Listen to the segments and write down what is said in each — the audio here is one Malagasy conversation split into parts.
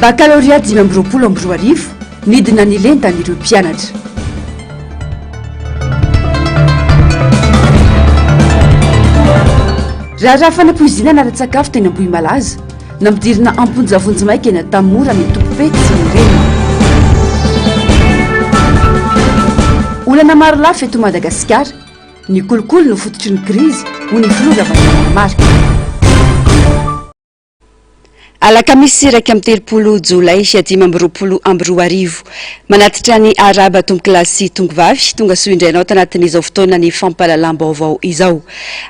Baccalauréat 2020 midina ny lentan'ireo mpianatra. Raha fanapoizina nara-tsakafo teny Ambohimalaza nampidirina amponjavonjy-maika eny Antamora ny Topety sy ny Rena. Olana maro lafy eto Madagasikara, ny kolokolo no fototry ny krizy ho ny filoravana marika. Alakamisy iraika amby 30 Jolay 2020 manatitra ny araba tombokilasy tongovavy tonga soa indrainao tanatin'izao fotoana ny fampahalalam-baovao izao.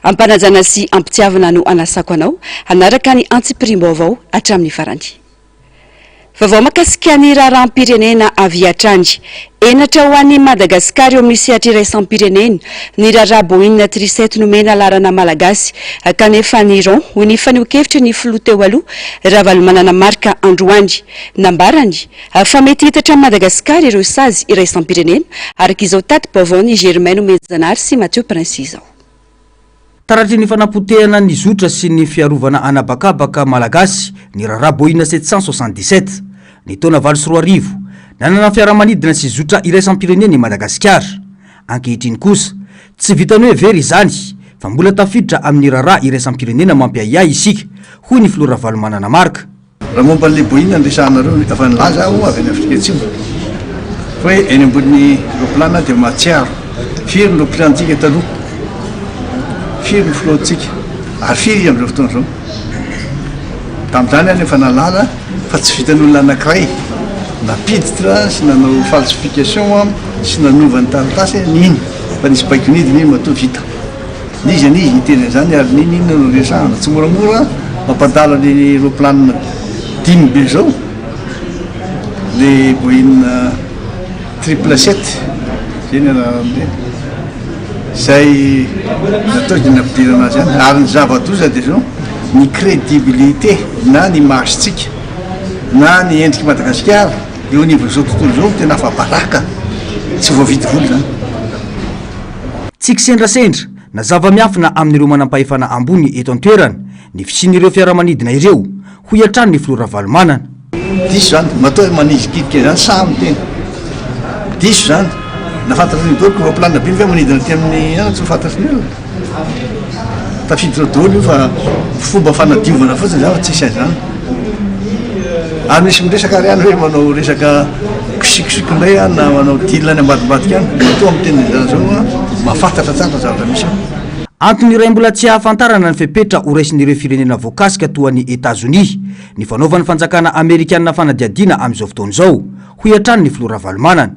Ampanajana sy ampitiavana no anasako anao anaraka ny antsipirim-baovao hatramin'ny farany. Vaovao makasika ny raharam-pirenena avy hatrany. Enatra ho an'ny Madagasikara eo amin'ny sehatra iraisam-pirenena ny raharaha Boeing 37 nomena larana malagasy kanefa ny Iran ho ny faneho-kevitra ny filoha teo aloha raha valomanana marika androany nambarany fa mety hitatra Madagasikara ireo sazy iraisam-pirenena araka izao taty-baovao ny Germain Mezanary sy Mathieu Prince izao. Taratry ny fanampotehana ny zotra sy ny fiarovana anabakabaka malagasy ny raharaha Boeing 777 ny taona 2024 nanana fiaramanidina sy zotra iraisam-pirenena i Madagasikara. Ankehitriny kosa tsy vitany hoe very izany fa mbola tafiditra amin'ny raharaha iraisam-pirenena mampiayay isika hoy ny filoha valomanana marika. Raha momba le Boeing andresanareo efa nilaza aho avy any Afrika Atsimo hoe eny ambony roplanina dia matsiaro firy ny roplantsika taloha firy ny filohantsika ary firy amin'izao fotoana izao. Tamin'izany any efa nalaza fa tsy vitan'olona anankiray napiditra sy nanao falsification sy nanova ny taratasy niny fa nisy baikonidiny iny matoa vita nizy anizy niteny an'izany ary niny iny no resahana tsy moramora mampadala ny roplanina 10 be zao le Boeing 777 zay ny anaran'ireny zay natao ny nampidirana azy any ary ny zava-doza dia zao ny crédibilité na ny masitsika na ny endriky Madagasikara eo anivon'izao tontolo izao tena fa baraka tsy voavidy zany. Tsy kisendrasendra na zava-miafina amin'ireo manampahefana ambony eto an-toerana ny fisian'ireo fiaramanidina ireo ho hiatrany ny filoha valomanana. Diso zany matao manizy kitika zany samy tena diso zany nafantatry ny dolo roplanina be fa manidina ty amin'ny ana tsy fantatry ny olona tafiditra dolo io fa fomba fanadiovana fotsiny zany fa tsisy zany. Ary misy miresaka ary any hoe manao resaka kisikisiko indray na manao tilina any ambadimbadika any matoa amin'ny teny zany zao mahafantatra tsara zavatra misy. Antony iray mbola tsy hahafantarana ny fepetra ho raisin'ireo firenena voakasika toa ny Etats-Unis ny fanaovan'ny fanjakana Amerikanina fanadiadiana amin'izao fotoana izao ho hiatrany ny filoha valomanana.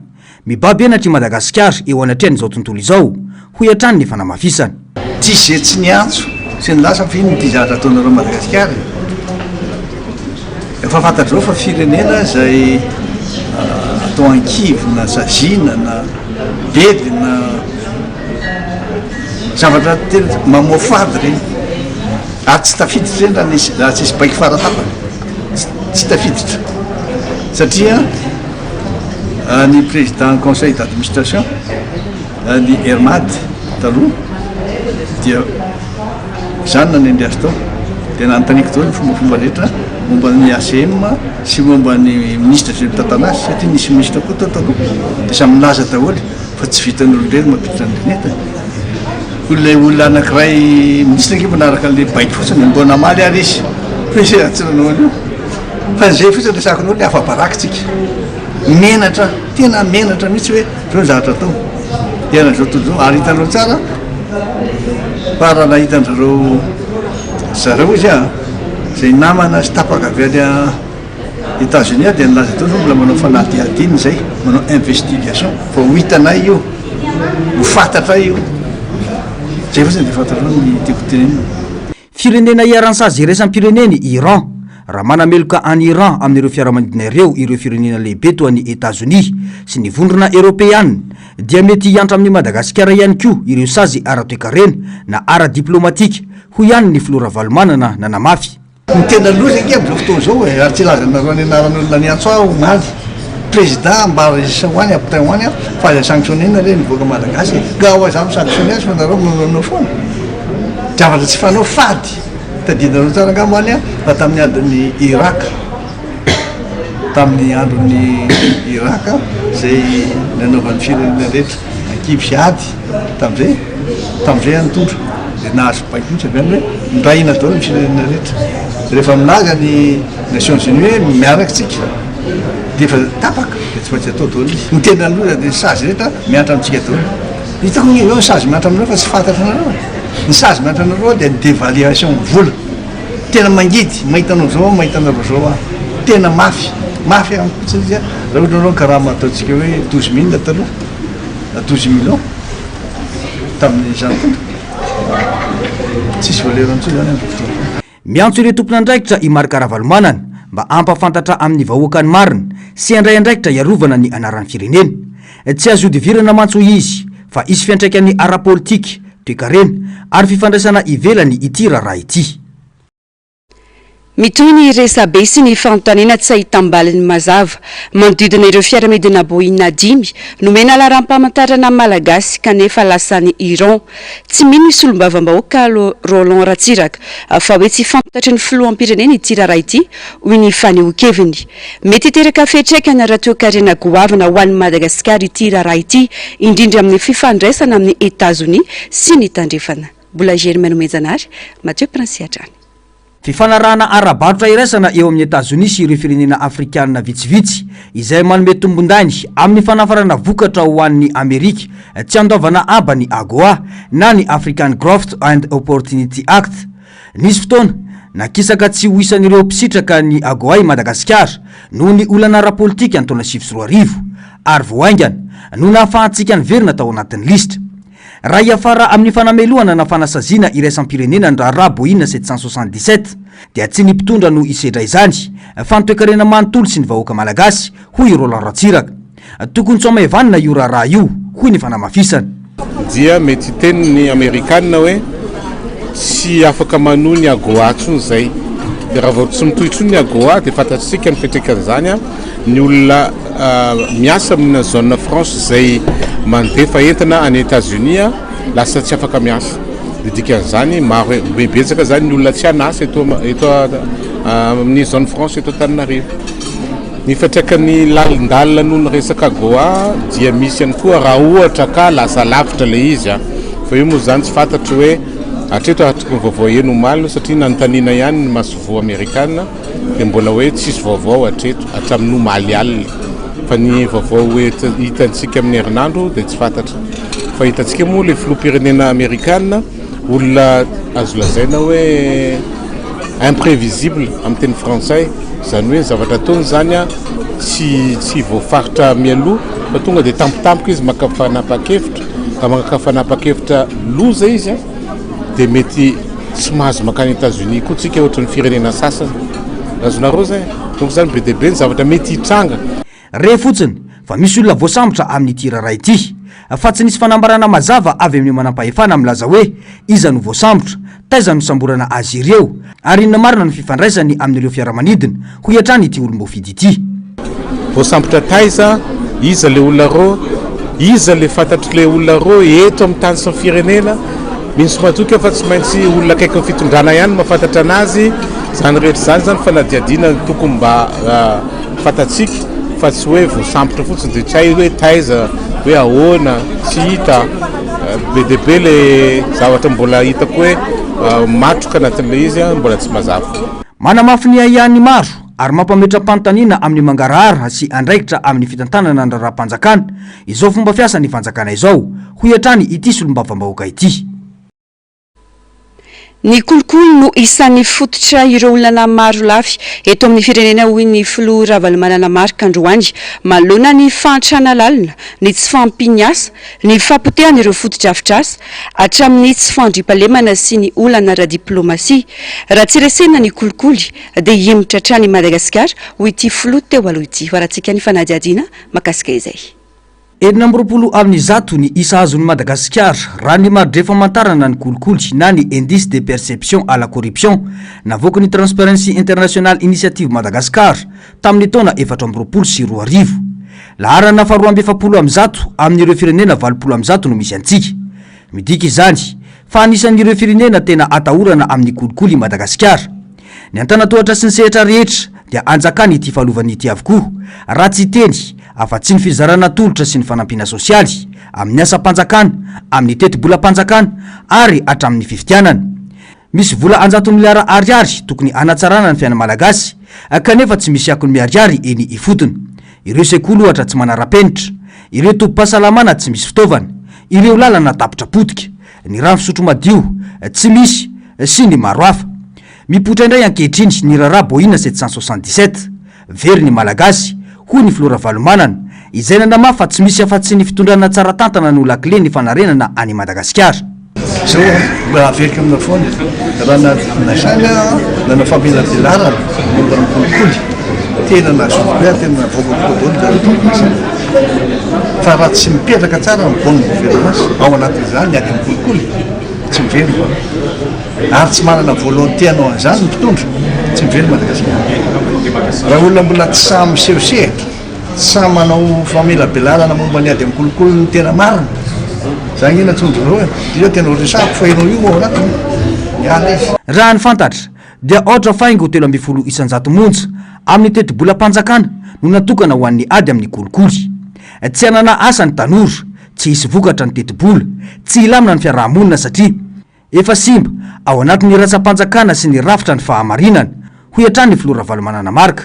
Mibaby enatra i Madagasikara eo anatrehan'izao tontolo izao ho hiatrany ny fanamafisana. Tsisy tsy ny antso sy ny lasa fa iny ny tizahatra ataonareo Madagasikara. Efa fantatrao fa firenena zay atao ankivo na zazina na bedy na zavatra tena mamoafady regny ary tsy tafiditra reny raha tsisy baiky faratapana tsy tafiditra satria ny président conseil d'administration ny Hermad taloha dia zany nanendry azy tao dia nanontaniako tao ny fombafomba rehetra momba ny ACM sy momba ny ministre zay mitantana azy satria nisy ministre koa tao taloha dia samy milaza daholo fa tsy vitan'olo reny mampiditra ny reneta. Le olona anankiray ministre nge manaraka le baiky fotsiny mbo namaly ary izy hoe tsy nanao an'io fa zay fotsiny resaka n'olo hafa barakitsika menatra tena menatra mihitsy hoe zao zavatra tao tena zao tontolo ary hitanareo tsara fa raha nahitanareo zareo izy zay namana sy tapaka avy any États-Unis dia nilaza tao mbola manao fanadihadiny zay manao investigation fa ho hitanay io ho fantatra io. Firenena iaransazy iraisam-pireneny Iran raha manameloka any Iran amin'ireo fiaramanidina ireo ireo firenena lehibe toa ny États-Unis sy ny vondrona Européanina dia mety hiantra amin'ny Madagasikara ihany koa ireo sazy ara-toekarena na ara-diplomatika ho ihany ny filoha valomanana nanamafy. Ny tena loza nge amin'izao fotoana izao ary tsy lazanareo ny anaran'olona ny antso aho omaly président mba resisa hoany aptain hoany fa aza sanctionné reny nivoaka Malagasy ka ao aza sanctionné azy fa nareo manao foana zavatra tsy fanao fady tadinareo tsara angamba any fa tamin'ny adiny Irak tamin'ny andron'ny Iraka zay nanaovan'ny firenena rehetra ankivy sy ady tam'izay anotondra de nahazo paikitsy avy any hoe nirahina daholo ny firenena rehetra rehefa minaga ny Nations Unies hoe miarakytsika de efa tapaka de tsy maintsy atao daholo ny tena aloha de sazy rehetra mianatra amitsika daholo hitako ny eo sazy mianatra aminareo fa tsy fantatra anareo ny sazy mianatra anareo de ny dévaluation vola tena mangidy mahitanao zao mahitanareo zao tena mafy amikotsy raha ohatra anao karaha ataontsika hoe 12 000 taloha 12 millions tamin'ny zany tsisy voalerantsy zany amin'ny fotoana miantso ireo tompona andraikitra i Marc Ravalomanana mba ampafantatra amin'ny vahoakany marina sy andray andraikitra iarovana ny anaran'ny firenena. Tsy azo divirana mantso izy fa isy fiantraikany ara-politika, toe-karena ary fifandraisana ivelany ity raharaha ity. Mitoy ny resabe sy ny fanontaniana tsy ahitam-balin'ny mazava manodidina ireo fiaramidina Boeing 10 nomena laharam-pamantarana malagasy kanefa lasan'ny Iran. Tsy mino ny solombavambahoaka Roland Ratsiraka fa hoe tsy fantatry ny filoham-pirenena ity raharaha ity hoy ny fanehoan-keviny. Mety hiteraka fiantraikany raha toe-karena goavana ho an'ny Madagasikara ity raharaha ity indrindra amin'ny fifandraisana amin'ny États-Unis sy ny tandrefana. Mbola Germaine Menjanary, Mathieu Prince-Atrany. Fifanarahana ara-barotra iraisana eo amin'ny États-Unis sy ireo firenena afrikanina vitsivitsy izay manome tombon-dainy amin'ny fanafarana vokatra ho an'ny Amerika tsy andaovana aba ny AGOA na ny African Growth and Opportunity Act. Nisy fotoana nakisaka tsy ho isan'ireo mpisitraka ny AGOA i Madagasikara noho ny olana ara-politika ny taona 2010 ary voaingana noho nahafahantsika ny verina tao anatin'ny listra. Raha iafara amin'ny fanameloana na fanasazina iraisam-pirenena ny raharaha Boeing 777 dia tsy ny mpitondra no isedra izany fa ny toe-karena manontolo sy ny vahoaka malagasy hoy Roland Ratsiraka. Tokony tsy amahevanina io raharaha io hoy ny fanamafisana. Dia mety tenin'ny Amerikanina hoe tsy afaka manohy ny AGOA tsony zay. De raha vao tsy mitohitry ny AGOA de fantatsika ny fiantraikan'izany ny olona miasa amina zone France zay mandefa entana any États-Unis lasa tsy afaka miasa. Dikan'izany maro bebetsaka zany ny olona tsy anasa eto amin'ny zone France eto Antananarivo. Ny fiantraikan'ny lalindalina noho ny resaka AGOA dia misy ihany koa raha ohatra ka lasa lavitra le izy fa io moa zany tsy fantatry hoe hatreto atrika vaovao eno malina satria nanontaniana ihany ny masovo Amerikanina dia mbola hoe tsisy vaovao hatreto hatramin'ny omaly alina fa ny vaovao hoe hitantsika amin'ny herinandro dia tsy fantatra fa hitantsika moa le filoham-pirenena Amerikanina olona azo lazaina hoe imprévisible amin'ny teny frantsay zany hoe zavatra ataony zany tsy voafaritra mialoha fa tonga dia tampotampoka izy maka fanapa-kevitra ka maka fanapa-kevitra loza izy dia mety tsy mahazo makany États-Unis koa tsika ohatran'ny firenena sasany azonareo zay donc zany be dia be ny zavatra mety hitranga. Re fotsiny fa misy olona voasambotra amin'ity raharaha ity fa tsy nisy fanambarana mazava avy amin'ny manam-pahefana milaza hoe iza no voasambotra taiza no samborana azy ireo ary inona marina no fifandraisany amin'ireo fiaramanidina ho hiatrany ity olom-boafidy ity. Voasambotra taiza iza le olona reo iza le fantatry le olona reo eto amin'ny tany sy ny firenena misy matoka fa tsy maintsy olona akaiky ny fitondrana ihany mahafantatra anazy zany rehetra zany fanadiadiana tokony mba fantatsika fa tsy hoe voasambotra fotsiny dia tsy hay hoe taiza hoe ahoana tsy hita be dia be le zavatra mbola hitako hoe matroka anatin'le izy mbola tsy mazava. Manamafy ny ahian'ny maro ary mampametra-panontaniana amin'ny mangarahara sy andraikitra amin'ny fitantanana ny raharam-panjakana izao fomba fiasan'ny fanjakana izao ho hiatrany ity solombavambahoaka ity. Ny kolokolo no isan'ny fototra ireo olona maro lafy eto amin'ny firenena hoy ny filoha Ravalomanana Marc androany malona ny fantrana lalina ny tsy fampiniasa ny fampotehana ireo fototra afitrasa hatramin'ny tsy fandriampahalemana sy ny olana ara-diplomasia raha tsy resena ny kolikoly dia himotra hatrany Madagasikara hoy ity filoha teo aloha ity hoarantsika ny fanadiadiana makasika izay. Enina amby roapolo amin'ny zato ny isa azon'ny Madagasikara raha ny maridre famantarana ny kolikoly na ny indice de perception à la corruption navoaka ny Transparency International Initiative Madagasikara tamin'ny taona 2024. Laharana faharoa amby 70 amin'ireo firenena 20 no misy antsika. Midika izany fa anisan'ireo firenena tena atahorana amin'ny kolikoly Madagasikara. Ny antanatohatra sy ny sehatra rehetra dia anjakany ity fahalovany ity avokoa raha tsy teny afa-tsy ny fizarana tolotra sy ny fanampina sosialy amin'ny asam-panjakana, amin'ny teti-bolam-panjakana ary hatramin'ny fifitianana. Misy vola 100 miliara ariary tokony anatsarana ny fiainana malagasy kanefa tsy misy akony miariary eny ifotony. Ireo sekoly ohatra tsy manara-penitra, ireo tobim-pahasalamana tsy misy fitaovana, ireo lalana tapitra potika, ny rano fisotro madio tsy misy sy ny maro hafa. Mipotra indray ankehitriny ny raharaha Boina 777 very ny malagasy hoy ny Flora Valomanana izay nanamafy fa tsy misy afa-tsy ny fitondrana tsara tantana no lakile ny fanarenana any Madagasikara. So mba averika amina foana raha nasanga nana fampiana-pilarana momba ny kolikoly tena nazobe tena voakokodoly fa raha tsy mipetraka tsara ny bonne gouvernance ao anatin'izany ny aty kolikoly tsy mivery ary tsy manana volonté anao an'izany ny mpitondra tsy mivery Madagasikara. Raha olona mbola tsy samy misehosehatra samy manao famela-belarana momba ny ady amin'ny kolikoly ny tena marina zany ina tsondroreo io tena resako fa enao io ao anatiny miala izy. Raha ny fantatra dia ohatra faingo 13 isanjato monja amin'ny teti-bolam-panjakana no natokana ho an'ny ady amin'ny kolikoly. Tsy hanana asa ny tanora, tsy hisy vokatra ny teti-bola, tsy ilamina ny fiarahamonina satria efa simba ao anatin'ny ratsam-panjakana sy ny rafitra ny fahamarinana hoy hatrany Flora Valomanana marika.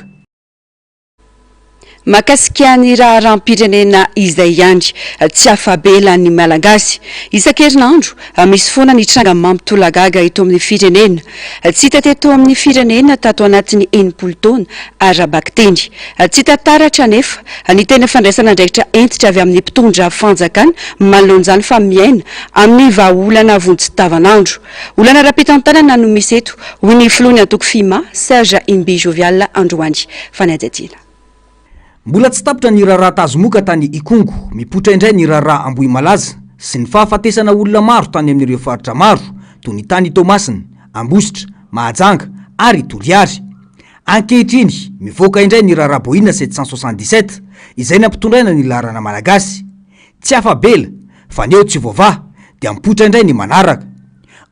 Mahakasika ny raharam-pirenena izay andry tsy afabela ny malagasy isan-kerinandro misy foana ny tranga mampitolagaga eto amin'ny firenena tsy hita teto amin'ny firenena tato anatin'ny 80 taona arabakteny tsy tataratra nefa ny tena fandraisana andraikitra entitra avy amin'ny mpitondra fanjakana malonjany fa miaina amin'ny vahaolana vonjy-tavanandro olana rapitantanana no misy eto hoy ny filoany antoko fima Serge Imbi Jovial Androany fanajajina. Mbola tsy tapitra ny raharaha tazomoka tany Ikongo, mipotra indray ny raharaha Ambohimalaza sy ny fahafatesana olona maro tany amin'ireo faritra maro toy ny tany Tomasina, Ambositra, Mahajanga ary Toliary. Ankehitriny mivoaka indray ny raharaha Boina 777 izay nampitondraina ny laharana malagasy. Tsy afabela fa neo tsy voavaha dia mipotra indray ny manaraka.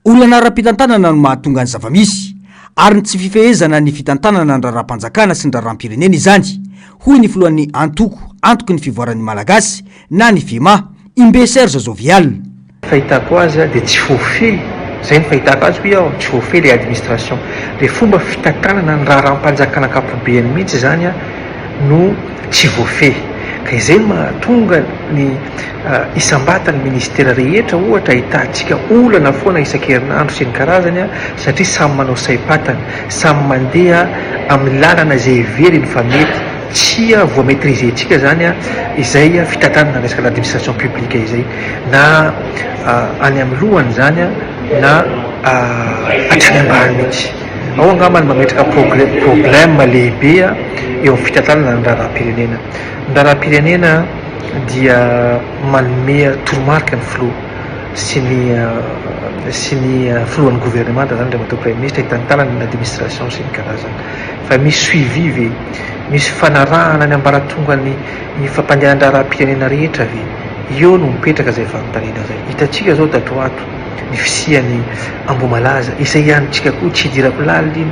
Olana rahapitantanana no mahatonga ny zavamisy ary tsy fifehezana ny fitantanana ny raharam-panjakana sy ny raharam-pirenena izany. Hoy ny filohan'ny antoky ny fivoaran'ny malagasy na ny fima Imbe Serge Jovial. Fahitako azy dia tsy voafehy zay ny fahitako azy hoe tsy voafehy le administration le fomba fitantanana ny raharam-panjakana ankapobeny mihitsy zany no tsy voafehy ka izay mahatonga ny isam-batany ministera rehetra ohatra ahitantsika olana foana isan-kerinandro sy ny karazany satria samy manao saim-patany samy mandeha amin'ny lalana zay very ny famety tsy voamaîtriser tsika zany izay fitantanana resaka l'administration publique izay na any amin'ny lohany zany na hatrany ambany mihitsy ao angambany mametraka problème lehibe eo amin'ny fitantanana ny raharam-pirenena. Ny raharam-pirenena dia manome toromarika ny filoha sy ny filohan'ny gouvernement zany le matao premier ministre hitantanana ny administration sy ny karazany fa misy suivi ve misy fanarahana ny ambaratonga ny fampandehan-draharam-pirenena rehetra ve eo no mipetraka zay fampanina zay. Hitatsika zao tatoato ny fisian'ny Ambomalaza izay ihanytsika koa tsy hidirako laliny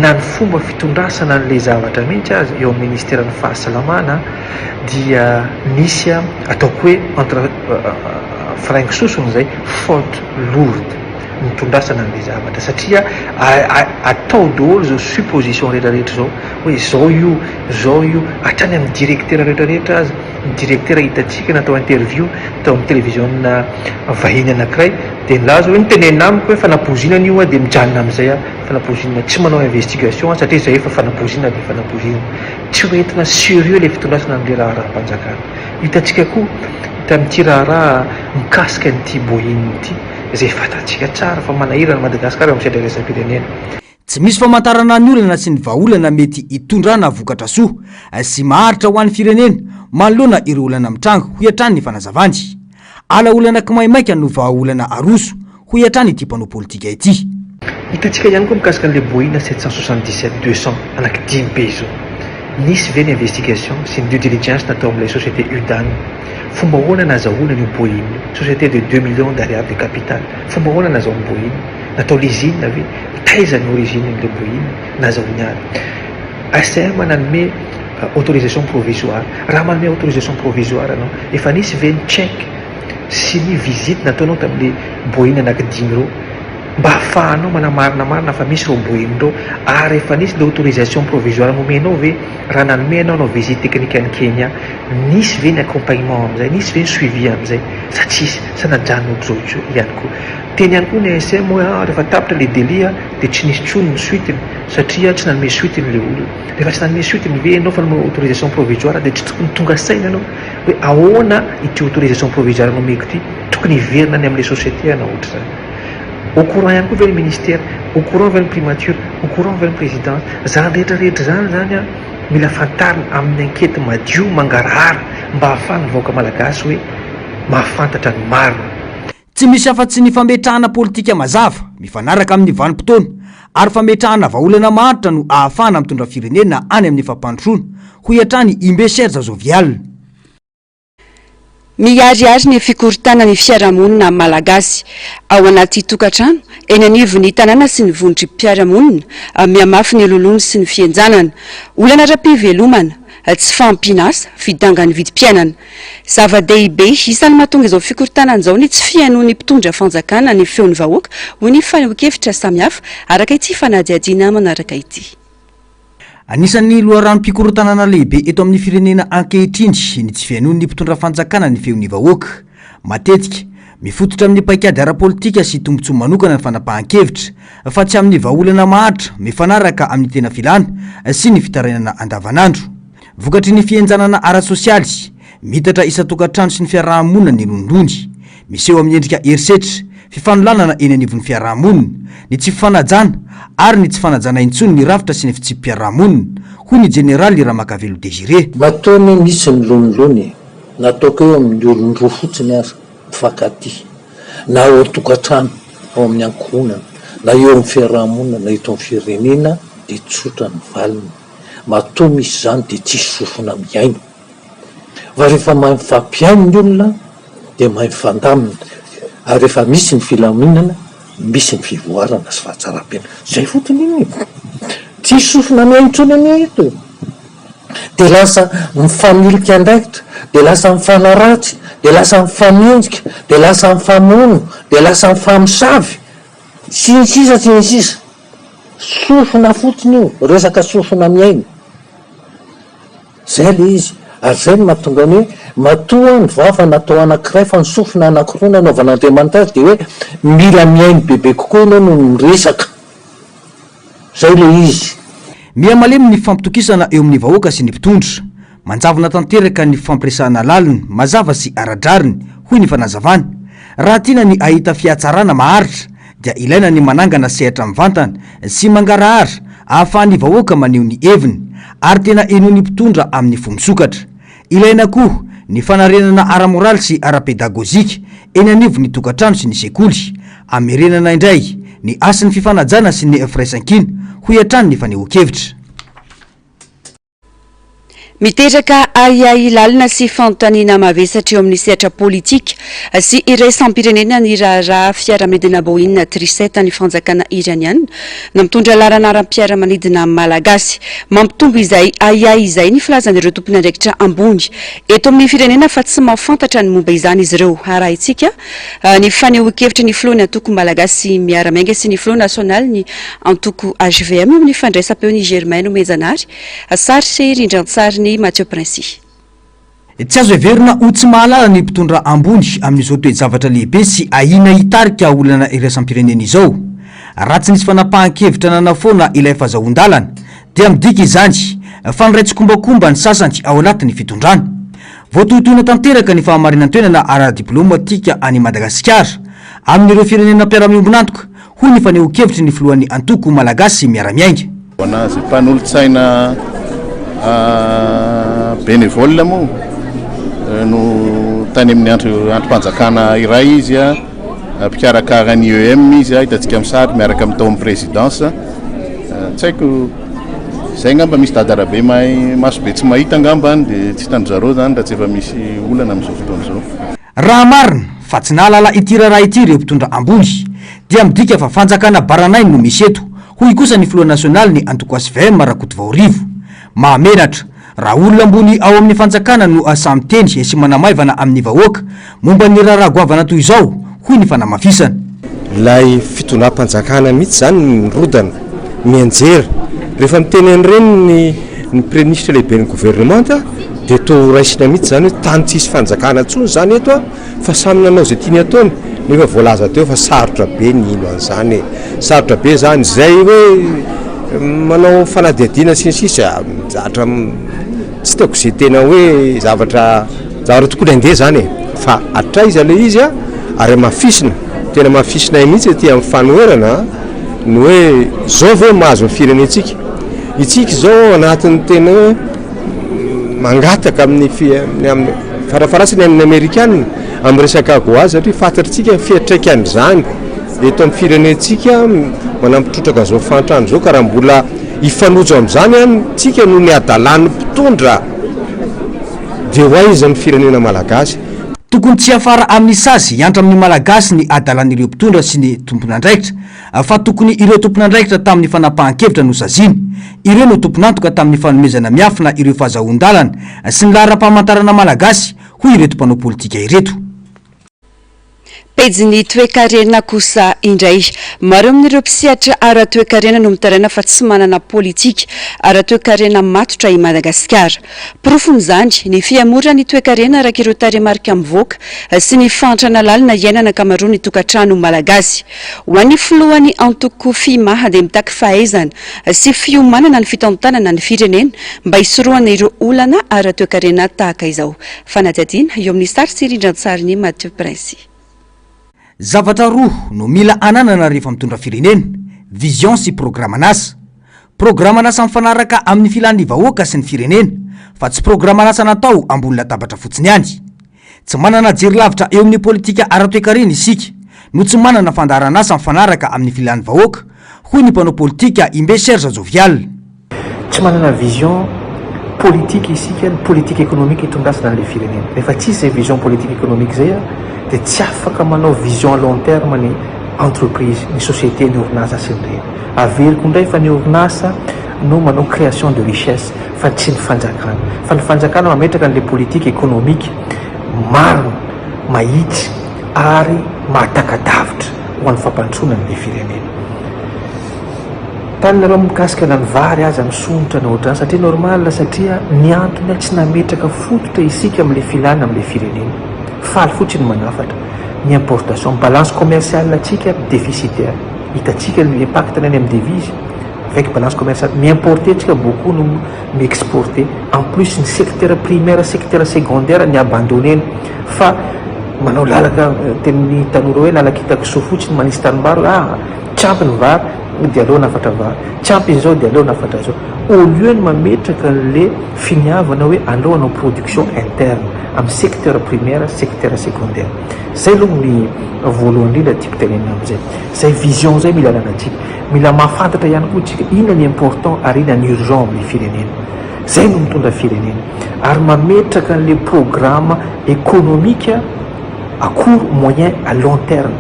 na ny fomba fitondrasana n'le zavatra mihitsy azy eo amin'ny ministeran'ny fahasalamana dia nisy ataoko hoe entre frango sosony zay faute lourde nitondrasana n'le zavatra satria atao daholo zao supposition rehetrarehetra zao hoe zao io hatrany amin'ny directeur rehetrarehetra azy ny directeur hitatsika natao interview tao amin'ny télévision vahiny anankiray dia nilaza hoe nitenenina amiko hoe fanapozinana io dia mijanona amin'izay fanapozinana tsy manao investigation satria zay efa fanapozinana dia fanapozinana tsy hoentina sérieux le fitondrasana amin'le raharam-panjakana. Hitatsika koa tamin'ity raharaha mikasika n'ity Boina ity izay fatatsika tsara fa manahirana Madagasikara amin'ny sedra resam-pirenena. Tsy misy famantarana ny olana sy ny vahaolana mety hitondrana vokatra soa sy maharitra ho an'ny firenena manoloana ireo olana mitranga hoy hatrany ny fanazavany. Ala olana kimaimaika no vahaolana aroso hoy hatrany ity mpanao politika ity. Hitatsika ihany koa mikasika an'le Boina 777 200 anaky 10 be zao nisy ve ny investigation sy ny due diligence natao amin'ilay société UDAN. Fomba ahoana nazahoana io Boina, société de 2 millions d'ariary de capital. Fomba ahoana nazahoana Boina, natao lezina ve taiza ny origine n'le Boina nazahoany aby. ACM nanome autorisation provisoire. Raha manome autorisation provisoire anao efa nisy ve ny check sy ny visite nataonao tamin'le boina anankidimy reo mba ahafahanao manamarina fa misy reo boina reo ary efa nisy le autorisation provisoire nomenao ve raha nanome anao visite technique any Kenya nisy ve ny accompagnement amin'izay nisy ve ny suivi amin'izay sa tsisy sanajano ohatrohatro ihany koa teny ihany koa ny ASM hoe rehefa tapitra le délit dia tsy nisy tsony ny suitiny satria tsy nanome suitiny le olona rehefa tsy nanome suitiny ve anao fa nanome autorisation provisoire dia tsy tokony tonga saina anao hoe ahoana ity autorisation provisoire nomeko ity tokony hiverina any amin'ilay société anao ohatra zany. Au courant ihany koa ve ny ministère, au courant ve ny primature, au courant ve ny présidence, zany rehetrarehetra zany mila fantarina amin'ny enquête madio mangarahara mba ahafahany vahoaka malagasy hoe mahafantatra ny marina. Tsy misy afa-tsy ny fametrahana politika mazava mifanaraka amin'ny vanim-potoana ary fametrahana vahaolana maharitra no ahafahana mitondra firenena any amin'ny fampandrosoana ho iatrany Imbe Serge Zovial. Miariary ny fikorontanana ny fiarahamonina malagasy ao anaty tokantrano eny anivon'ny tanàna sy ny vondry mpiarahamonina mihamafy ny lolony sy ny fianjanana olana ra-pivelomana tsy fampinasa fidangany vidim-piainana zava-dehibe isan'ny mahatonga izao fikorontanana izao ny tsy fihainoan'ny mpitondra fanjakana ny feon'ny vahoaka hoy ny fanehoan-kevitra samihafa araka ity fanadihadiana manaraka ity. Anisan'ny loharanom-pikorotanana lehibe eto amin'ny firenena ankehitriny ny tsy fihainoan'ny mpitondra fanjakana ny feon'ny vahoaka matetika mifototra amin'ny paikady ara-politika sy tombontsoa manokana ny fanapahan-kevitra fa tsy amin'ny vahaolana maharitra mifanaraka amin'ny tena filana sy ny fitarainana andavanandro. Vokatry ny fienjanana ara-sosialy mitatra isa-tokantrano sy ny fiarahamonina ny rondrony miseho amin'ny endrika herisetra fifanolanana eny anivon'ny fiarahamonina ny tsy fifanajana ary ny tsy fanajana intsony ny rafitra sy ny fitsim-piarahamonina hoy ny Général Ramakavelo Désiré. Mataony misy ny lonilony nataoko eo amin'ny olon-droa fotsiny ary mifankaty na ao tokantrano ao amin'ny ankohonana na eo amin'ny fiarahamonina na eto amin'ny firenena dia tsotra ny valiny matoa misy zany dia tsisy sofina miaina fa rehefa mahay mifampiaino ny olona dia mahay mifandamina ary rehefa misy ny filaminana misy ny fivoarana sy fahatsara-piaina zay fotony iny tsisy sofina miaino tsony any eto dia lasa mifanilika andraikitra dia lasa mifanaratsy dia lasa mifanenjika dia lasa mifamono dia lasa mifamisavy sy ny sisa sofina fotsiny io resaka sofina miaina zay le izy ary zay ny mahatonga ny hoe matoa ny vava natao anankiray fa ny sofina anankiroa nanaovan'Andriamanitra azy dia hoe mila miaino bebe kokoa ianao no miresaka zay le izy. Mihamalemy ny fampitokisana eo amin'ny vahoaka sy ny mpitondra manjavona tanteraka ny fampiresahana laliny mazava sy aradrariny hoy ny fanazavana raha tiana ny ahita fiatsarana maharitra dia ilaina ny manangana sehatra mivantana sy mangarahara ahafahany vahoaka maneho ny heviny ary tena eno'ny mpitondra amin'ny fomisokatra. Ilaina koa ny fanarenana ara-moraly sy ara-pedagozika eny anivon'ny tokantrano sy ny sekoly amerenana indray ny asin'ny fifanajana sy ny firaisan-kina ho iatrany ny fanehoan-kevitra. Miteraka ayay lalina sy fanontaniana mavesatra eo amin'ny sehatra politika sy iraisam-pirenena ny raharaha fiaramanidina boina triseta ny fanjakana iraniana na mitondra laranaram-piaramanidina malagasy mampitombo izay ayay izay ny filazan'ireo tompony andraikitra ambony eto amin'ny firenena fa tsy mahafantatra ny momba izany izy ireo. Araha itsika ny fanehoan-kevitra ny filoany antoko malagasy miaramainga sy ny filo nasional ny antoko HVM amin'ny fandraisam-peon'ny Germaine Mejanary sary sy rindran-tsary Mathieu Princy. Tsy azo heverina ho tsy mahalala ny mpitondra ambony amin'izao toe-javatra lehibe sy ahina hitarika olana iraisam-pirenena izao. Raha tsy nisy fanapahan-kevitra nanafoana ilay fahazahoan-dalana dia midika izany fa niraitsy kombakomba ny sasany ao anatin'ny fitondrana. Voatohitohina tanteraka ny fahamarinantoenana ara-diplomatika any Madagasikara amin'ireo firenena mpiara-miombonantoka hoy ny fanehoan-kevitry ny filohan'ny antoko malagasy miara-miainga. Zay mpanolotsaina bénévole moa no tany amin'ny androm-panjakana iray izy mpikarakara ny EM izy hitantsika amin'ny sary miaraka amin'ny tao amin'ny présidence tsy haiko zay ngamba misy dadarabe masobe tsy mahita ngambany dia tsy hitany zareo zany raha tsy efa misy olana amin'izao fotoana izao. Raha marina fa tsy nahalala ity raharaha ity ireo mpitondra ambony dia midika fa fanjakana baranainy no misy eto hoy kosa ny filoha nasionaly ny antoko HVM Rakoto Vaorivo mahamenatra raha olona ambony ao amin'ny fanjakana no samy teny sy manamaivana amin'ny vahoaka momba ny raharagoavana toy izao hoy ny fanamafisana. Lay fitonam-panjakana mihitsy zany ny rodana mianjera rehefa miteny an'ireny ny premier ministre lehibe ny gouvernementa dia to raisina mihitsy zany hoe tany tsisy fanjakana ntsony zany eto a fa samy nanao zay tiany ataony nefa voalaza teo fa sarotra be ny ino an'izany sarotra be zany zay hoe manao fanadihadiana sinsisa zatra tsy taoko zay tena hoe zavatra tokony andeha zany fa atraiza le izy a ary mafisina tena mafisina mihitsy ty amin'ny fanoerana ny hoe zao ve mahazo ny firenentsika itsika zao anatin'ny tena hoe mangataka amin'ny farafarasiny amin'ny amerikanina amin'ny resaka goa satria fantatritsika fiatraikany zany eto amin'ny firenentsika manampitrotraka zao fantrano zao ka raha mbola ifanojo amin'izany any tsika no ny adalan'ny mpitondra dia hoaizan'ny firenena malagasy. Tokony tsy afara amin'ny sazy hiantra amin'ny malagasy ny adalan'ireo mpitondra sy ny tompon'andraikitra fa tokony ireo tompon'andraikitra tamin'ny fanapahan-kevitra no saziny ireo no tomponantoka tamin'ny fanomezana miafina ireo fahazahon-dalana sy ny lahara-pahamantarana malagasy hoy ireto mpanao politika ireto. Pejiny toe-karena kosa indray maro amin'ireo mpisehatra ara-toe-karena no mitaraina fa tsy manana politika ara-toe-karena matotra i Madagasikara. Profon'izany ny fiamora ny toe-karena araka ireo taremarika mivoaka sy ny fantrana lalina iainana ankamaroany ny tokantrano malagasy. Ho an'ny filohany Antoko Fima dia mitaky fahaizana sy fiomanana ny fitantanana ny firenena mba hisorohana ireo olana ara-toe-karena tahaka izao. Fanadihadiana eo amin'ny sary sy rindran-tsary ny Mathieu Prince. Zavatra roa no mila ananana rehefa mitondra firenena, vision sy programa n'asa. Programa n'asa mifanaraka amin'ny filan'ny vahoaka sy ny firenena, fa tsy programa n'asa natao ambony latabatra fotsiny ihany. Tsy manana jery lavitra eo amin'ny politika ara-toe-karena isika, no tsy manana fandaharan'asa mifanaraka amin'ny filan'ny vahoaka, hoy ny mpanao politika Imbe Serge Jovial. Tsy manana vision politique isika, politique économique itondrasana le firenena. Rehefa tsisy vision politique économique zay dia tsy afaka manao vision à long terme ny entreprise, ny société, ny orinasa sy ny reny. Averiko indray fa ny orinasa no manao création de richesse fa tsy ny fanjakana. Fa ny fanjakana mametraka n'le politique économique marina, mahitsy ary mahatakadavitra ho an'ny fampandrosoana n'le firenena. Taninareo mikasika lany vary aza misongotra na ohatrany satria normal satria ny antony tsy nametraka fototra isika amin'le filana amin'le firenena. Faly fotsiny manafatra ny importation balance commerciale atsika déficitaire hitatsika ny impact nany amin'ny devise avec balance commerciale mi-importer tsika beaucoup no mi-exporter en plus ny secteur primaire secteur secondaire ny abandonné fa manao lalaka tenin'ny tanora hoe lalaka hitako so fotsiny manisy tanimbaro tsampy ny vary dia aleo nafatra vary tsampy izao dia aleo nafatra zao au lieu ny mametraka le finiavana hoe aleo anao production interne amin'ny secteur primaire secteur secondaire. Zay aloha ny voalohany indrindra tiako tenenina amin'izay. Zay vision zay mila lanatsika, mila mahafantatra ihany koa tsika inona ny important ary inona ny urgent amin'ny firenena. Zay no mitondra firenena ary mametraka le programme économique à court, moyen, à long terme.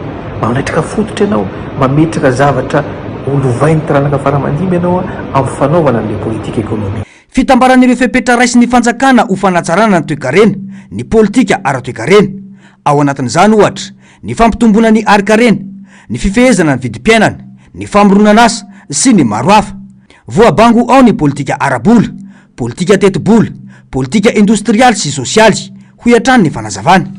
Mametraka fototra ianao, mametraka zavatra olovainy taranaka faramandimy ianao amin'ny fanaovana le politique économique. Fitambaran'ireo fepetra raisy ny fanjakana ho fanatsarana ny toe-karena, ny politika ara-toe-karena. Ao anatin'izany ohatra, ny fampitombona ny ari-karena, ny fifehezana ny vidim-piainana, ny famoronana asa sy ny maro hafa. Voabango ao ny politika ara-bola, politika teti-bola, politika industrialy sy sosialy, ho iatrany ny fanazavana.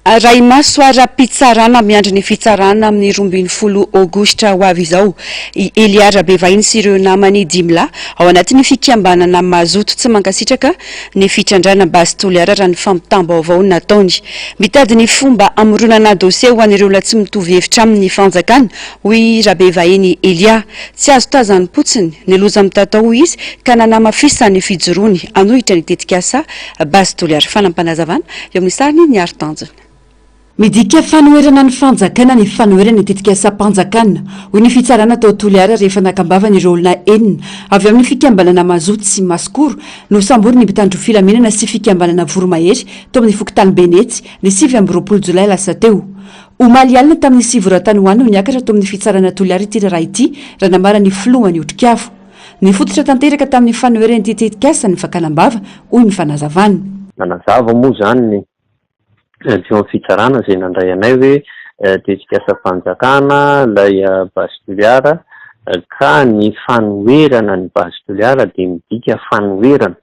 Raimaso ara-pitsarana miandry ny fitsarana amin'ny 12 Aogositra ho avy izao. I Eliara Bevahiny sy ireo namany Dimla ao anatin'ny fikambanana mazoto tsy mankasitraka ny fitrandrana basy toliara raha ny fampitam-baovao nataony. Mitady ny fomba amoronana dosie ho an'ireo olona tsy mitovy hevitra amin'ny fanjakana hoy Rabevahiny Elia. Tsy azo tazany potsiny ny loza mitatao izy ka nanamafisa ny fijoroany anohitra ny tetikasa basy toliara. Fanampanazavana eo amin'ny sariny ny Artanjona. Midika fanoerana ny fanjakana ny fanoerana tetikasa panjakana hoy ny fitsarana tao toliara rehefa nakambavana ireo olona enina avy amin'ny fikambanana mazoto sy maskoro no sambory ny mpitandro filamenana sy fikambanana voromahery tao amin'ny fokotany benetsy ny 7 Jolay lasa teo. Omaly alina tamin'ny 7 Tanoany no niakatra tao amin'ny fitsarana toliara ity raha ity raha namara ny filohany otrikavo. ny fototra tanteraka tamin'ny fanoerany tetetikasa ny fakanambava hoy ny fanazavany. Manazava moa zany ny fitsarana zay nandray anay hoe tetikasa fanjakana lay base toliara ka ny fanoerana ny base toliara de midika fanoerana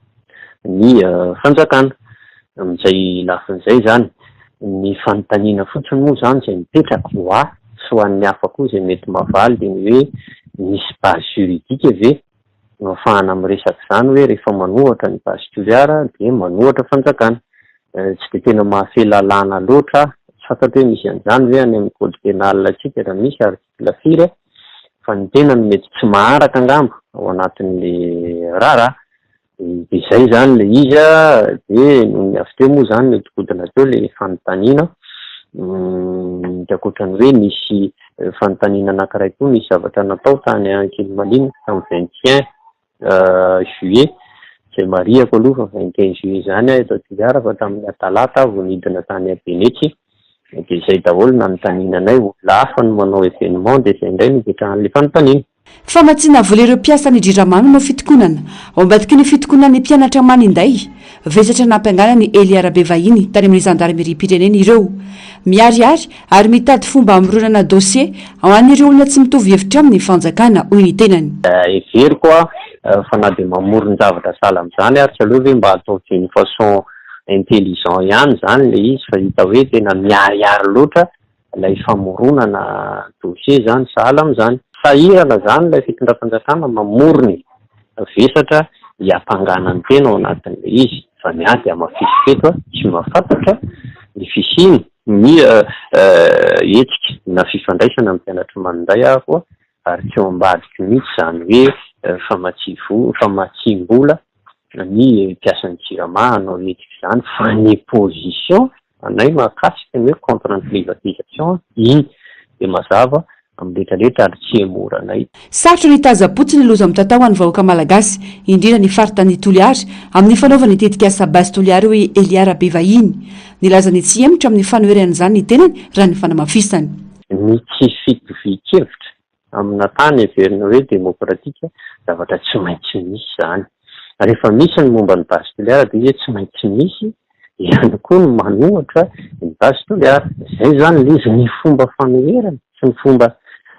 ny fanjakana amizay lafin'izay zany ny fanontaniana fotsiny moa zany zay mipetraka hoa sy ho an'ny hafa koa zay mety mavaly de ny hoe misy base juridika ve ahafahana miresaky zany hoe rehefa manohatra ny base toliara de manohatra fanjakana. Tsy de tena mahafelalana loatra fakatro hoe misy an'izany hoe any amin'ny code pénal atsika raha misy article firy fa ny tena mety tsy maharaka angamba ao anatin'le rara de zay zany le izy de ny avy teo moa zany nodikodina teo le fanontaniana de akoatrany hoe misy fanontaniana anankiray koa misy zavatra natao tany Ankelimaliana tamin'ny 21 juillet zay mariako aloha fa 21 juillet zany eto Toliara fa tamin'ny talata vao nidina tany Benetsy de zay daholo nanontaniananay lafa no manao événement de zay indray nipetrahan'le fanontaniana. Famatsiana vola ireo mpiasa ny Driramano no fitokonana ao ambadiky ny fitokonana ny mpianatra Maninday vesatra nampiangana ny Eliara be vahiny tany amin'ny gendarmerie-pirenena ireo miariary ary mitady fomba amoronana dossier ao an'ireo olona tsy mitovy hevitra amin'ny fanjakana hoy ny tenany. Every koa fa na de mamoron-javatra sahala am'izany ary tsy aloha hoe mba atao d'une façon intelligent ihany zany le izy fa hita hoe tena miariary loatra ilay famoronana dossier zany sahala am'izany. Sahirana zany ilay fitondram-panjakana mamorony vesatra hiampangana ny tena ao anatin'le izy fa ny ady amafisy teto tsy mahafantatra ny fisiny ny hetsika na fifandraisana amin'ny mpianatra Maninday koa ary tsy ambadiky mihitsy zany hoe famatsim-bola ny mpiasan'ny Jirama hanao hetsika zany fa ny position anay mahakasika ny hoe contre ny privatisation iny de mazava amretrarehetra ary tsy emoranay. Sarotro ny tazapotsiny loza mitatao any vahoaka malagasy indrindra ny faritany Toliara amin'ny fanaovana tetikasa base Toliara hoe Eliara be vahiny nilazany tsy emotra amin'ny fanoeran'izany ny tenany raha ny fanamafisany. Ny tsy fitovy-kevitra amina tany heverina hoe demokratika zavatra tsy maintsy misy zany. Rehefa misy ny momba ny base Toliara de hoe tsy maintsy misy ihany koa ny manohatra ny base Toliara. Zay zany le izy ny fomba fanoerana sy ny fomba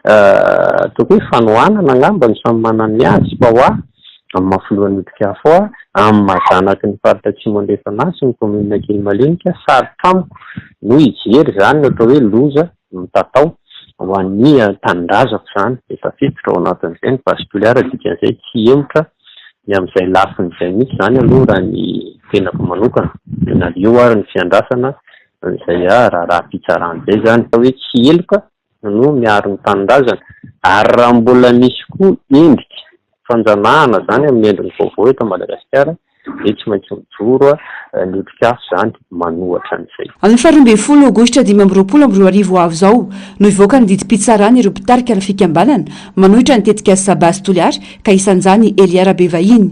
toko hoe fanohanana angamba ny samy manany azy fa hoa amin'ny mahafilohan'ny otrikafo amin'ny mazanaky ny faritra atsimo andrefana sy ny commune Ankelimalinika sarotra amiko no hijery zany ny atao hoe loza mitatao ho an'ny tanindrazako zany efa fitotra ao anatin'izay ny base Toliara dikan'izay tsy emotra ny amin'izay lafin'izay mihitsy zany aloha raha ny tenako manokana na io ary ny fiandrasana izay raha-pitsarana zay zany fa hoe tsy eloka no miaro ny tanindrazana ary raha mbola misy koa endriky fanjanahana zany amin'ny endriny vaovao eto Madagasikara de tsy maintsy mijoro ny otrikafo zany manohatra an'izay. Amin'ny faharoa folo aogositra 2024 avy zao no ivoaka ny didim-pitsarana ireo mpitarika ny fikambanana manohitra ny tetikasa base Toliara ka isan'izany Eliara be vahiny.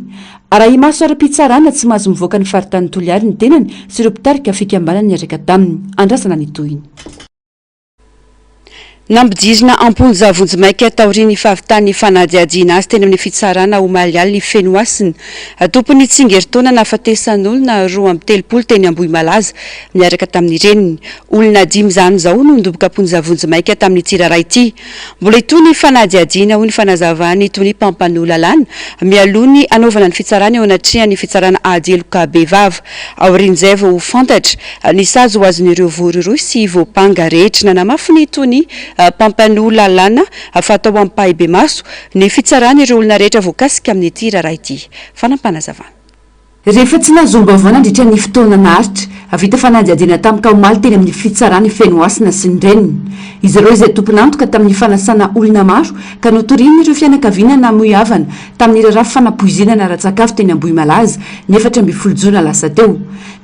Araha imaso ara-pitsarana tsy mahazo mivoaka ny faritany Toliara ny tenany sy ireo mpitarika fikambanana niaraka taminy. Andrasana ny tohiny. Nambidizina ampoly zavonjimaika taoriny fahavitany fanadiadiana azy teny amin'ny fitsarana ho malialy ny fenoasiny. Tompony tsingeritaona nafatesan'olona 2 teny Ambohimalaza miaraka tamin'ny reniny. Olona 5 zany zao no ndoboka ampoly zavonjimaika tamin'ny tsiraray ity. Mbola itony fanadiadiana ho ny fanazavany itony Pampanolalana mialohany anaovana ny fitsarana eo anatrehany fitsarana Ajeloka Bevava. Aorin'izay vao fantatra ny sazy ho azon'ireo vory sy voapanga rehetra nanamafiny itony Pampanolalana fatao amin'ny Pahibe Maso ny fitsarana ireo olona rehetra voakasika amin'ny ity raha ity. Fanampanazavana. Rehefa tsy nazombavana ndritra ny fotoana naharitra avita fanadiadiana tamin'ny Kaomaly teny amin'ny fitsarana Fenoasina sy ny reniny. Izy ireo izay tompon'antoka tamin'ny fanasana olona maro ka notoriny ireo fianakaviana namoy havana tamin'ny raharaha fanapoizinana ara-tsakafo teny Ambohimalaza ny 14 Jona lasa teo.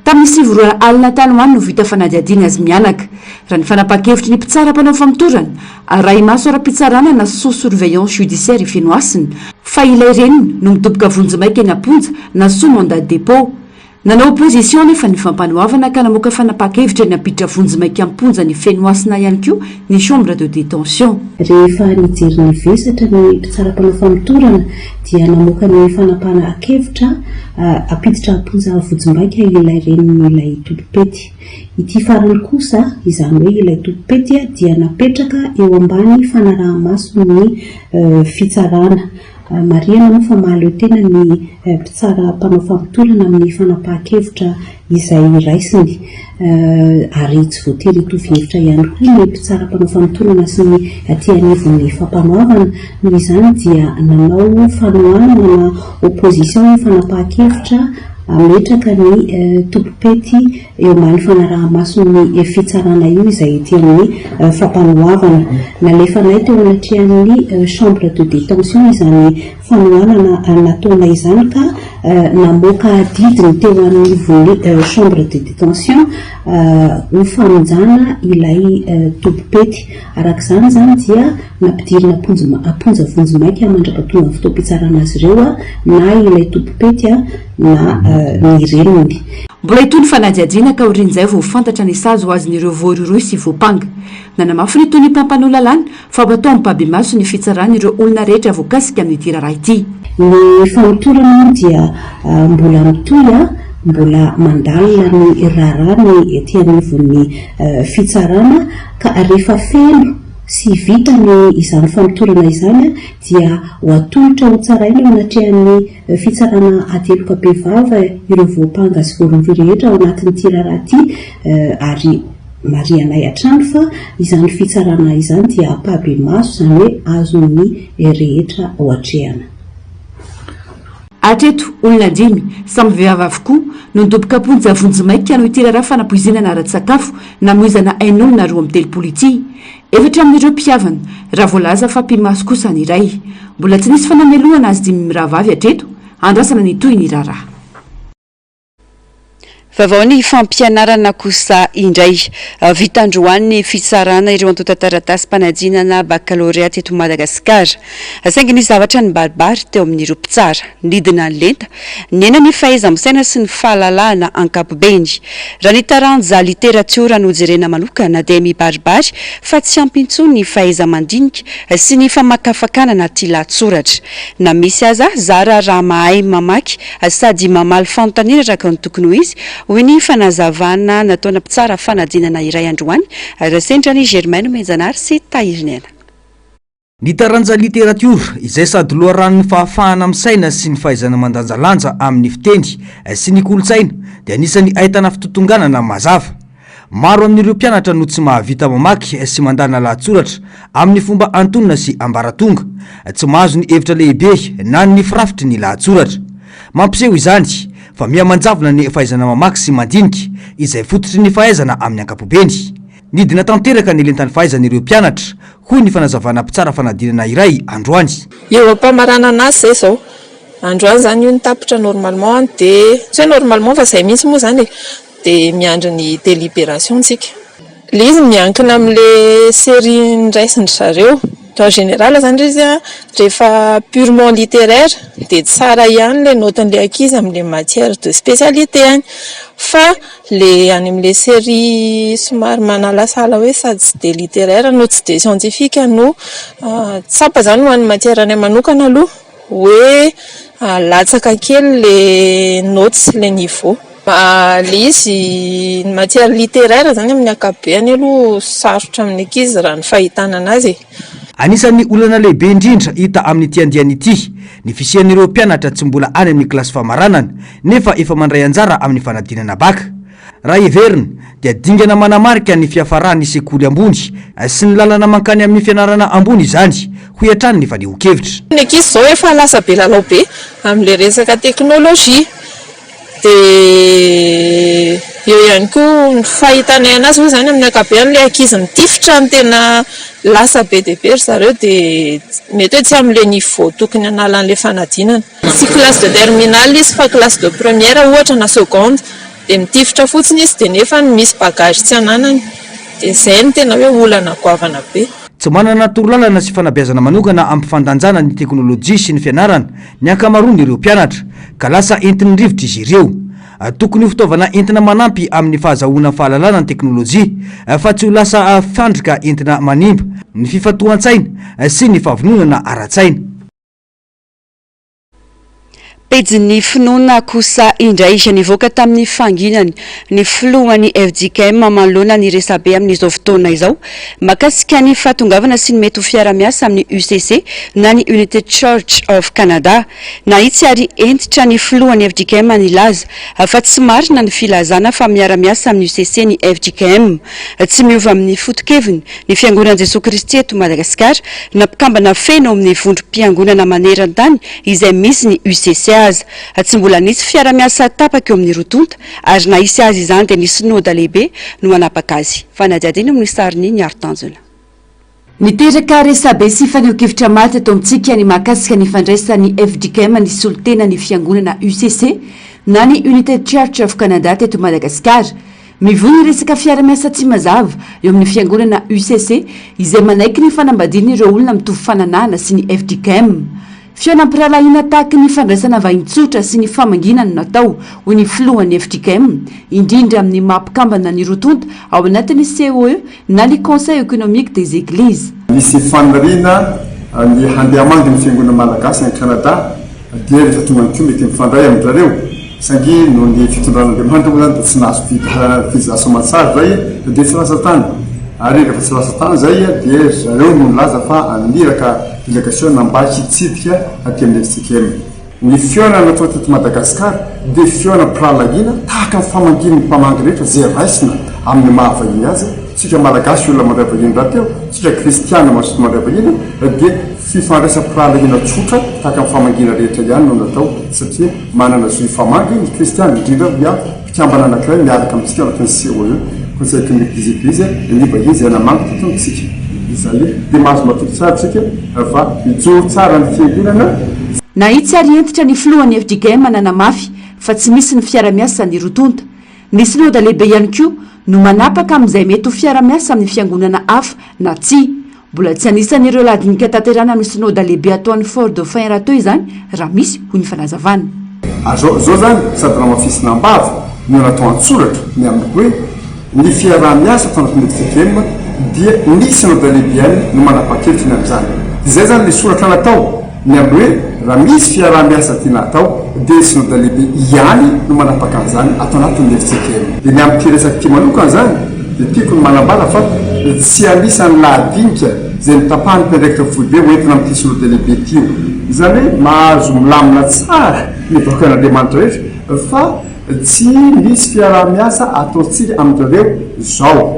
Tamin'ny 7 alina tanoany no vita fanadiadiana azy mianaka. Raha ny fanapa-kevitry ny mpitsara mpanao famitorana raha imaso ara-pitsarana na sous-surveillance judiciaire Fenoasina fa ilay reniny no midoboka vonjimaika eny Aponja na sous mandat de dépôt. nanao opposition nefa ny fampanoavana ka namoaka fanapakevitra ny ampiditra vonjimaiky amponja ny fenoasina ihany koa ny chambre de détention. Rehefa nijery ny vesatra ny mpitsara-panao famitorana dia namoaka ny fanapana-kevitra ampiditra amponja vonjimaiky ilay reniny ilay tompopety. Ity farany kosa izany hoe ilay tompopety dia napetraka eo ambany fanaraha-maso ny fitsarana. Mariana moa fa mahaleo tena ny mpitsara-panao famitorana amin'ny fanapahan-kevitra izay raisiny ary tsy voatery hitovy hevitra ihany koa ny mpitsara-panao famitorana sy ny aty anivon'ny fampanoavana. Noho izany dia nanao fanohanana na opposition ny fanapahan-kevitra ametraka ny tompopety eo ambany fanaraha-maso ny fitsarana io izay ety amin'ny fampanoavana. Nalefanay teo anatrehan'ny chambre de détention izany fanohanana nataona izany ka namoaka didiny teo anivon'ny chambre de détention ho famonjana ilay tompopety. Arak'izany zany dia nampidirina amponja vonjimaiky mandrapatonga fotoam-pitsarana azy ireo na ilay tompopety na ny reniny. Mbola itony fanadiadiana ka orin'izay vao fantatra ny sazo azon'ireo voaroiroy sy voapanga. Nanamafy ny tony mpampano lalàna fa batao amin'ny babymaso ny fitsarana ireo olona rehetra voakasika amin'ity raharaha ity. Ny famitorana dia mbola mitoy mbola mandalina ny rarany ety anivon'ny fitsarana ka rehefa feno sy vita ny izany famitorana izany dia ho atolotra ho tsaraina anatrehan'ny fitsarana ateloka be vava ireo voapanga sy voaroiroy rehetra ao anatin'ity raharaha ity ary marianay hatrany fa izany fitsarana izany dia apabe maso zany hoe azon'ny rehetra ao atrehana. Atreto olona 5 samy vehivavy avokoa no nidoboka ponja vonjimaiky no ity raharaha fanapoizinana ara-tsakafo namoizana ainao na 2 amin'ny telopolo ity. Evitra amin'ireo mpiavana raha voalaza fa mpimaso kosa ny iray. Mbola tsy nisy fanamelohana azy 5 mirahavavy atreto andrasana ny toy ny raharaha. Vavao ny fampianarana kosa indray vitandroan'ny fitsarana ireo antotan-taratasy mpanadinana baccalauréat teto Madagasikara. Saingy ny zavatra ny baribary teo amin'ireo mpitsara nidina ny lenta nena ny fahaiza-misaina sy ny fahalalahana ankapobeny. Raha ny taranja literatiora no jerena manokana dia mibaribary fa tsy ampy intsony ny fahaiza-mandinika sy ny famakafakanana ty lahatsoratra. Na misy aza zara raha mahay mamaky sady mamaly fanontaniana raka ny tokony ho izy hoy ny fanazavana nataona mpitsara fanadinana iray androany raha sentrany Germaine Menjanary sy Tahirinena. Ny taranja literatiora izay sady loharan'ny fahafahana misaina sy ny fahaizana mandanjalanja amin'ny fiteny sy ny kolotsaina dia anisany ahitana fitotonganana mazava. Maro amin'ireo mpianatra no tsy mahavita mamaky sy mandana lahatsoratra amin'ny fomba antonona sy ambaratonga, tsy mahazo ny hevitra lehibe na ny firafitry ny lahatsoratra. Mampiseho izany fa miamanjavona ny fahaizana mamaky sy mandinika izay fototry ny fahaizana amin'ny ankapobeny. Nidina tanteraka ny lentan'ny fahaizan'ireo mpianatra hoy ny fanazavana mpitsara fanadinana iray androany. Eo ampamarana anazy zay zao androany zany io nitapitra normalement de tsy hoe normalement fa zay mihitsy moa zany de miandry ny délibération tsika. Le izy miankina amin'le série ndraisiny zareo. En général zany izy rehefa purement littéraire de tsara ihany le noten'le ankizy amin'le matière de spécialité any fa le any amin'le série somary manalasala hoe sady tsy de littéraire no tsy de scientifique no tsapa zany ho an'ny matière any manokana aloha hoe latsaka kely le note sy le niveau. Le izy matière littéraire zany amin'ny ankapobeny aloha sarotra amin'ny ankizy raha ny fahitana anazy. Anisan'ny olana lehibe indrindra hita amin'ny tiandiany ity ny fisian'ireo mpianatra tsy mbola any amin'ny kilasy famaranana nefa efa mandray anjara amin'ny fanadinana baka. Raha heverina dia dingana manamarika ny fiafarany sekoly ambony sy ny lalana mankany amin'ny fianarana ambony izany ho hatrany ny fanehon-kevitra. Ny ankizy zao efa lasa be lalao be amin'le resaka teknôlôjia de eo ihany koa ny fahitanay anazy hoe zany amin'ny ankapobeny le ankizy mitifitra ny tena lasa be de be zareo de mety hoe tsy amin'le niveau tokony analan'le fanadinana. Tsy classe de terminale izy fa classe de première ohatra na seconde de mitifitra fotsiny izy de nefa misy bagage tsy ananany de zay ny tena hoe olana goavana be. Tsy manana torolalana sy fanabeazana manokana amin'ny fandanjana ny teknôlôjia sy ny fianarana ny ankamaroan'ireo mpianatra ka lasa entin'ny rivotra izy ireo. tokony ho fitaovana entina manampy amin'ny fahazahoana fahalalana ny teknôlôjia fa tsy ho lasa fandrika entina manimba ny fifatohan-tsaina sy ny fahavononana ara-tsaina. Pejin'ny finoana kosa indray isa nivoaka tamin'ny fanginany ny filohan'ny FJKM manoloana ny resabe amin'izao fotoana izao makasika ny fatongavana sy ny mety ho fiara-miasa amin'ny UCC na ny United Church of Canada na itsy ary entitra ny filohan'ny FJKM nilaza fa tsy marina ny filazana fa miara-miasa amin'ny UCC ny FJKM tsy miova amin'ny fotokeviny ny fiangonana Jesosy Kristy eto Madagasikara nampikambana feno amin'ny vondrom-piangonana maneran-tany izay misy ny UCC tsy mbola nisy fiara-miasa tapaka eo amin'ny rotonta ary na isy azy izany dia ny synode lehibe no manapaka azy. Fanadihadiana amin'ny sariny ny Artanjona. Niteraka resabe sy faneho-kevitra maty eto amintsika ny mahakasika ny fandraisan'ny FJKM ny solotena ny fiangonana UCC na ny United Church of Canada teto Madagasikara. Mivony resaka fiara-miasa tsy mazava eo amin'ny fiangonana UCC izay manaiky ny fanambadiana ireo olona mitovy fananana sy ny FJKM. Fianam-piralahina tahaka ny fandraisana vahintsotra sy ny famanginana natao ho ny filohan'ny FJKM indrindra amin'ny mampikambana ny rotonta ao anatin'ny COE na ny Conseil économique des églises. Misy fanarina ny handeha hamangy ny fiangonana malagasy any Canada dia rehefa tonga ny koa mety mifandray amin'ireo sangy no ny fitondran'Andriamanitra moa zany dia tsy nahazo fizaso matsara zay dia tsy lasa tany ary rehefa tsy lasa tany zay dia zareo no nilaza fa aniraka délégation mba hitsidika aty amin'ny FJKM. Ny fiona natao teto Madagasikara dia fiona piralahina tahaka ny famangin'ny mpamangy rehetra zay raisina amin'ny mahavahiny azy. Tsika malagasy olona mandray vahiny rahateo, tsika kristiana masoto mandray vahiny dia fifandraisa piralahina tsotra tahaka ny famangina rehetra ihany no natao satria manana zohy famangy ny kristiana indrindra dia mpikambana anankiray miaraka amintsika anatin'ny COE Conseil économique des églises ny vahiny zay namangy teto amintsika. Izay dia mahazo matoky tsara tsika fa mijoro tsara ny fiangonana. Na itsy ary entitra ny filohan'ny FJKM nanamafy fa tsy misy ny fiara-miasa ny rotonta. Ny synode lehibe ihany koa no manapaka amin'izay mety ho fiara-miasa amin'ny fiangonana hafa na tsy. Mbola tsy anisan'ireo ladinika tanterana amin'ny synode lehibe ataon'ny Fort Dauphin rahateo izany raha misy ho ny fanazavana. Zao zany sady ramafisina ambava no natao an-tsoratra ny amin'ny hoe ny fiara-miasa atao anatin'ny FJKM dia ny synode lehibe ihany no manapa-kevitra ny amin'izany. Izay zany ny soratra natao ny amin'ny hoe raha misy fiara-miasa tiana atao dia synode lehibe ihany no manapaka an'izany atao anatin'ny FJKM. Dia ny amin'ny resaky ty manokana zany dia tiako ny manambara fa tsy anisan'ny lahadinika zay nitapahany mpiandraikitra foibe hoentina amin'ity synode lehibe tio. Izany hoe mahazo milamina tsara ny vahoakan'Andriamanitra rehetra fa tsy misy fiara-miasa ataontsika amin'ireo zao.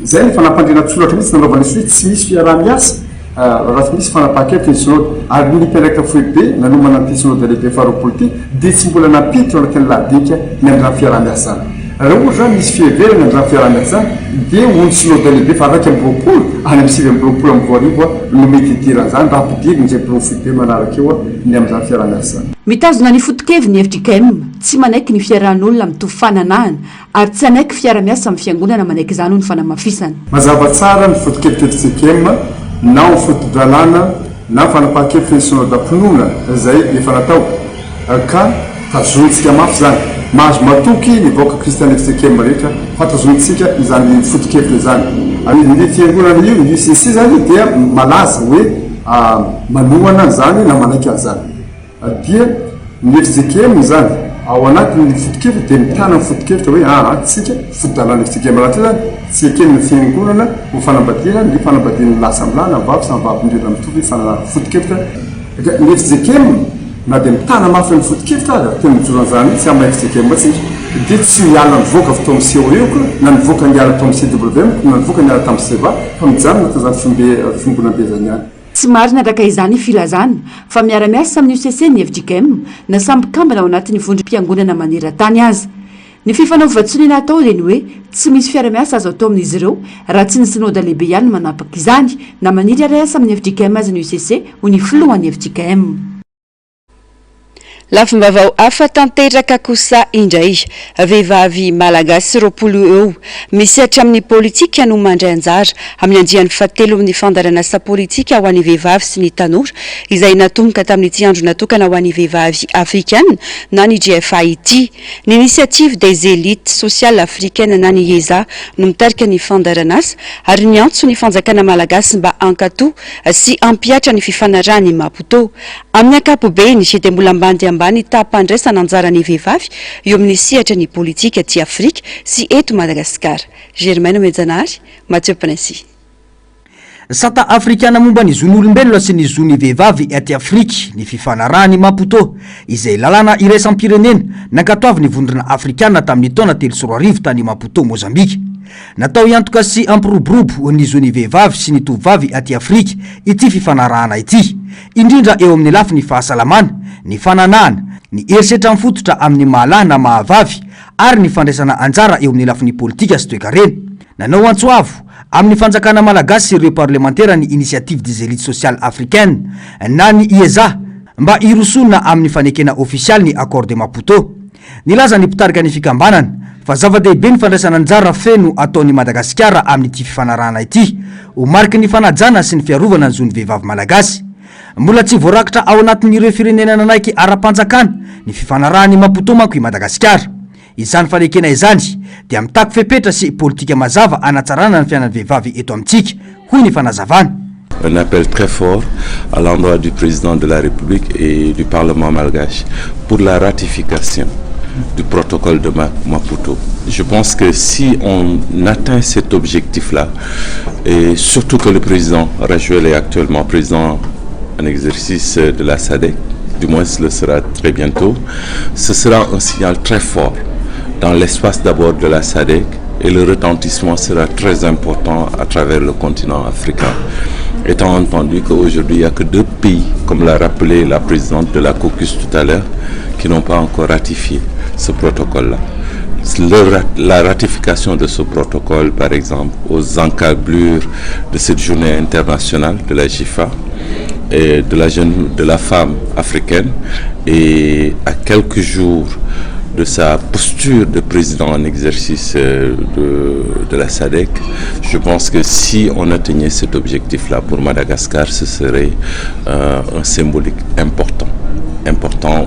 Zay ny fanapandrena tsoratra mihitsy nanaovana izy hoe tsy misy fiara-miasa raha misy fanapahan-kevitra ny synode ary ny mpiandraikitra foibe nanomana an'ity synode lehibe faharoapolo ity dia tsy mbola napitro anatin'ny lahadinika ny andrany fiara-miasa zany. Raha ohatra zany misy fiheverana andrany fiara-miasa zany dia ho ny synode lehibe fa raiky amby roapolo any amin'ny sivy amby roapolo amby roarivo no mety hidiran'izany raha ampidiriny zay mpiro foibe manaraka eo ny amin'izany fiara-miasa zany. Mitazona ny fotokeviny FJKM tsy manaiky ny fiarahan'olona mitovy fananahana ary tsy anaiky fiara-miasa amin'ny fiangonana manaiky izany ho ny fanamafisana. Mazava tsara ny fotokevitra FJKM na ny fotodralana na fanapahan-kevitra ny synode am-pinoana zay efa natao ka tazonitsika mafy zany. Mahazo matoky ny vahoaka kristiana FJKM rehetra fa tazonitsika izany fotokevitra izany. Ny fiangonana io ny UCC zany dia malaza hoe manohana zany na manaiky an'izany. Dia ny FJKM zany ao anatin'ny fotokevitra dia mitana ny fotokevitra hoe tsika fotodalana FJKM raha zany tsy ekeny ny fiangonana ho fanambadiana ny fanambadiana lasa milana vavy sy vavy-ndrena mitovy fotokevitra. Ny FJKM na dia mitana mafy ny fotokevitra aza tena mijoran'izany tsy amin'ny FJKM tsika dia tsy miala nivoaka avy tao amin'ny COE na nivoaka niala tao amin'ny CWM na nivoaka niala tamin'ny SEVA fa mijanona tao izany fimbonam-be zany ihany. Tsy marina araka izany filazana fa miara-miasa amin'ny UCC ny FJKM na samby kambana ao anatin'ny vondrom-piangonana maneran-tany azy. Ny fifanaovan-tsony natao dia ny hoe tsy misy fiara-miasa azo atao amin'izy ireo raha tsy ny synode lehibe ihany manapaka izany na maniry ara-asa amin'ny FJKM azy ny UCC ho ny filohan'ny FJKM. Lafombavao hafa tanteraka kosa indray vehivavy malagasy 20 eo misy hatramin'ny politika no mandray anjara amin'ny andiany fahatelo amin'ny fandaran'asa politika ho an'ny vehivavy sy ny tanora izay natomboka tamin'ity andro natokana ho an'ny vehivavy africaine na ny GFIT. Ny initiative des élites sociales africaines na ny ESA no mitarika ny fandaran'asa ary ny antso ny fanjakana malagasy mba ankatoa sy ampiatra ny fifanarahany Maputo. Amin'ny ankapobeny sy dia mbola ambany tapandraisana anjarany vehivavy eo amin'ny sehatra ny politika aty Afrika sy eto Madagasikara. Germaine Mejanary, Mathieu Princy. Sata afrikana momba ny zon'olombelona sy ny zon'ny vehivavy aty Afrika ny fifanarahany Maputo izay lalàna iraisam-pirenena nankatoavy ny vondrona afrikana tamin'ny taona 2010 tany Maputo, Mozambique. Natao iantoka sy ampiroborobo ny zon'ny vehivavy sy ny tovavy aty Afrika ity fifanarahana ity, indrindra eo amin'ny lafiny fahasalamana, ny fananana, ny erisetra mifototra amin'ny mahalana mahavavy ary ny fandraisana anjara eo amin'ny lafiny politika sy toe-karena. Nanao antsoavo amin'ny fanjakana malagasy ireo parlementaire ny initiative des élites sociales africaines na ny ESA mba irosona amin'ny fanekena official ny accord de Maputo. Nilaza ny mpitarika ny fikambanana fa zava-dehibe ny fandraisana anjara feno ataon'ny Madagasikara amin'ity fifanarahana ity ho mariky ny fanajana sy ny fiarovana ny zon'ny vehivavy malagasy. Mbola tsy voarakitra ao anatin'ireo firenena nanaiky ara-panjakana ny fifanarahany Maputo manko i Madagasikara. Izany fanekena izany dia mitako fepetra sy politika mazava anatsarana ny fiainan'ny vehivavy eto amintsika, hoy ny fanazavana. Un appel très fort à l'endroit du président de la République et du Parlement malgache pour la ratification du protocole de Maputo. Je pense que si on atteint cet objectif-là, et surtout que le président Rajoel est actuellement président en exercice de la SADC, du moins ce le sera très bientôt, ce sera un signal très fort dans l'espace d'abord de la SADC et le retentissement sera très important à travers le continent africain. Étant entendu qu'aujourd'hui il n'y a que 2 pays, comme l'a rappelé la présidente de la caucus tout à l'heure, qui n'ont pas encore ratifié ce protocole-là. La ratification de ce protocole, par exemple, aux encablures de cette journée internationale de la GIFA et de la femme africaine, et à quelques jours de sa posture de président en exercice de la SADC, je pense que si on atteignait cet objectif-là pour Madagascar, ce serait un symbolique important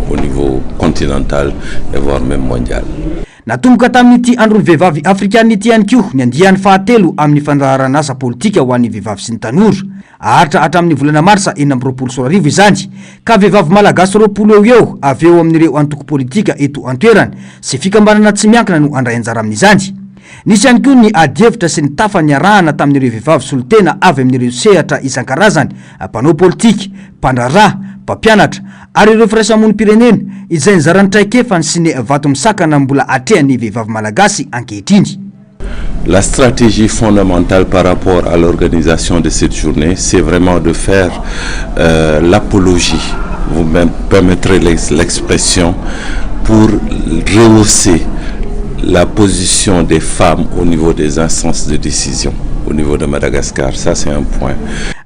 au niveau continental et voire même mondial. Natomboka tamin'ity andro ny vehivavy afrikana ity ihany koa ny andiany fahatelo amin'ny fandaharana asa politika ho an'ny vehivavy sy ny tanora. Aharitra hatramin'ny volana marsa 2024 izany ka vehivavy malagasy 20 eo avy eo amin'ireo antoko politika eto antoerana sy fikambanana tsy miankina no andray anjara amin'izany. Nisy ihany koa ny adievitra sy ny tafa niarahana tamin'ireo vehivavy solotena avy amin'ireo sehatra isan-karazany, mpanao politika, mpandrarah, mpampianatra ary ireo firaisamonim-pirenena izay nizarany traikefany sy ny vato misakana mbola atrehan'ny vehivavy malagasy ankehitriny. La stratégie fondamentale par rapport à l'organisation de cette journée, c'est vraiment de faire l'apologie, vous me permettrez l'expression, pour rehausser la position des femmes au niveau des instances de décision au niveau de Madagascar. Ça c'est un point.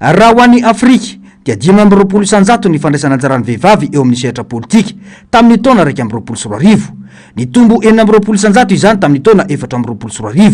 Rawani Afrique dia 20 isanjato ny fandraisana anjarany vehivavy eo amin'ny sehatra politika tamin'ny taona 2024. Ny tombo 20 isanjato izany tamin'ny taona 2024.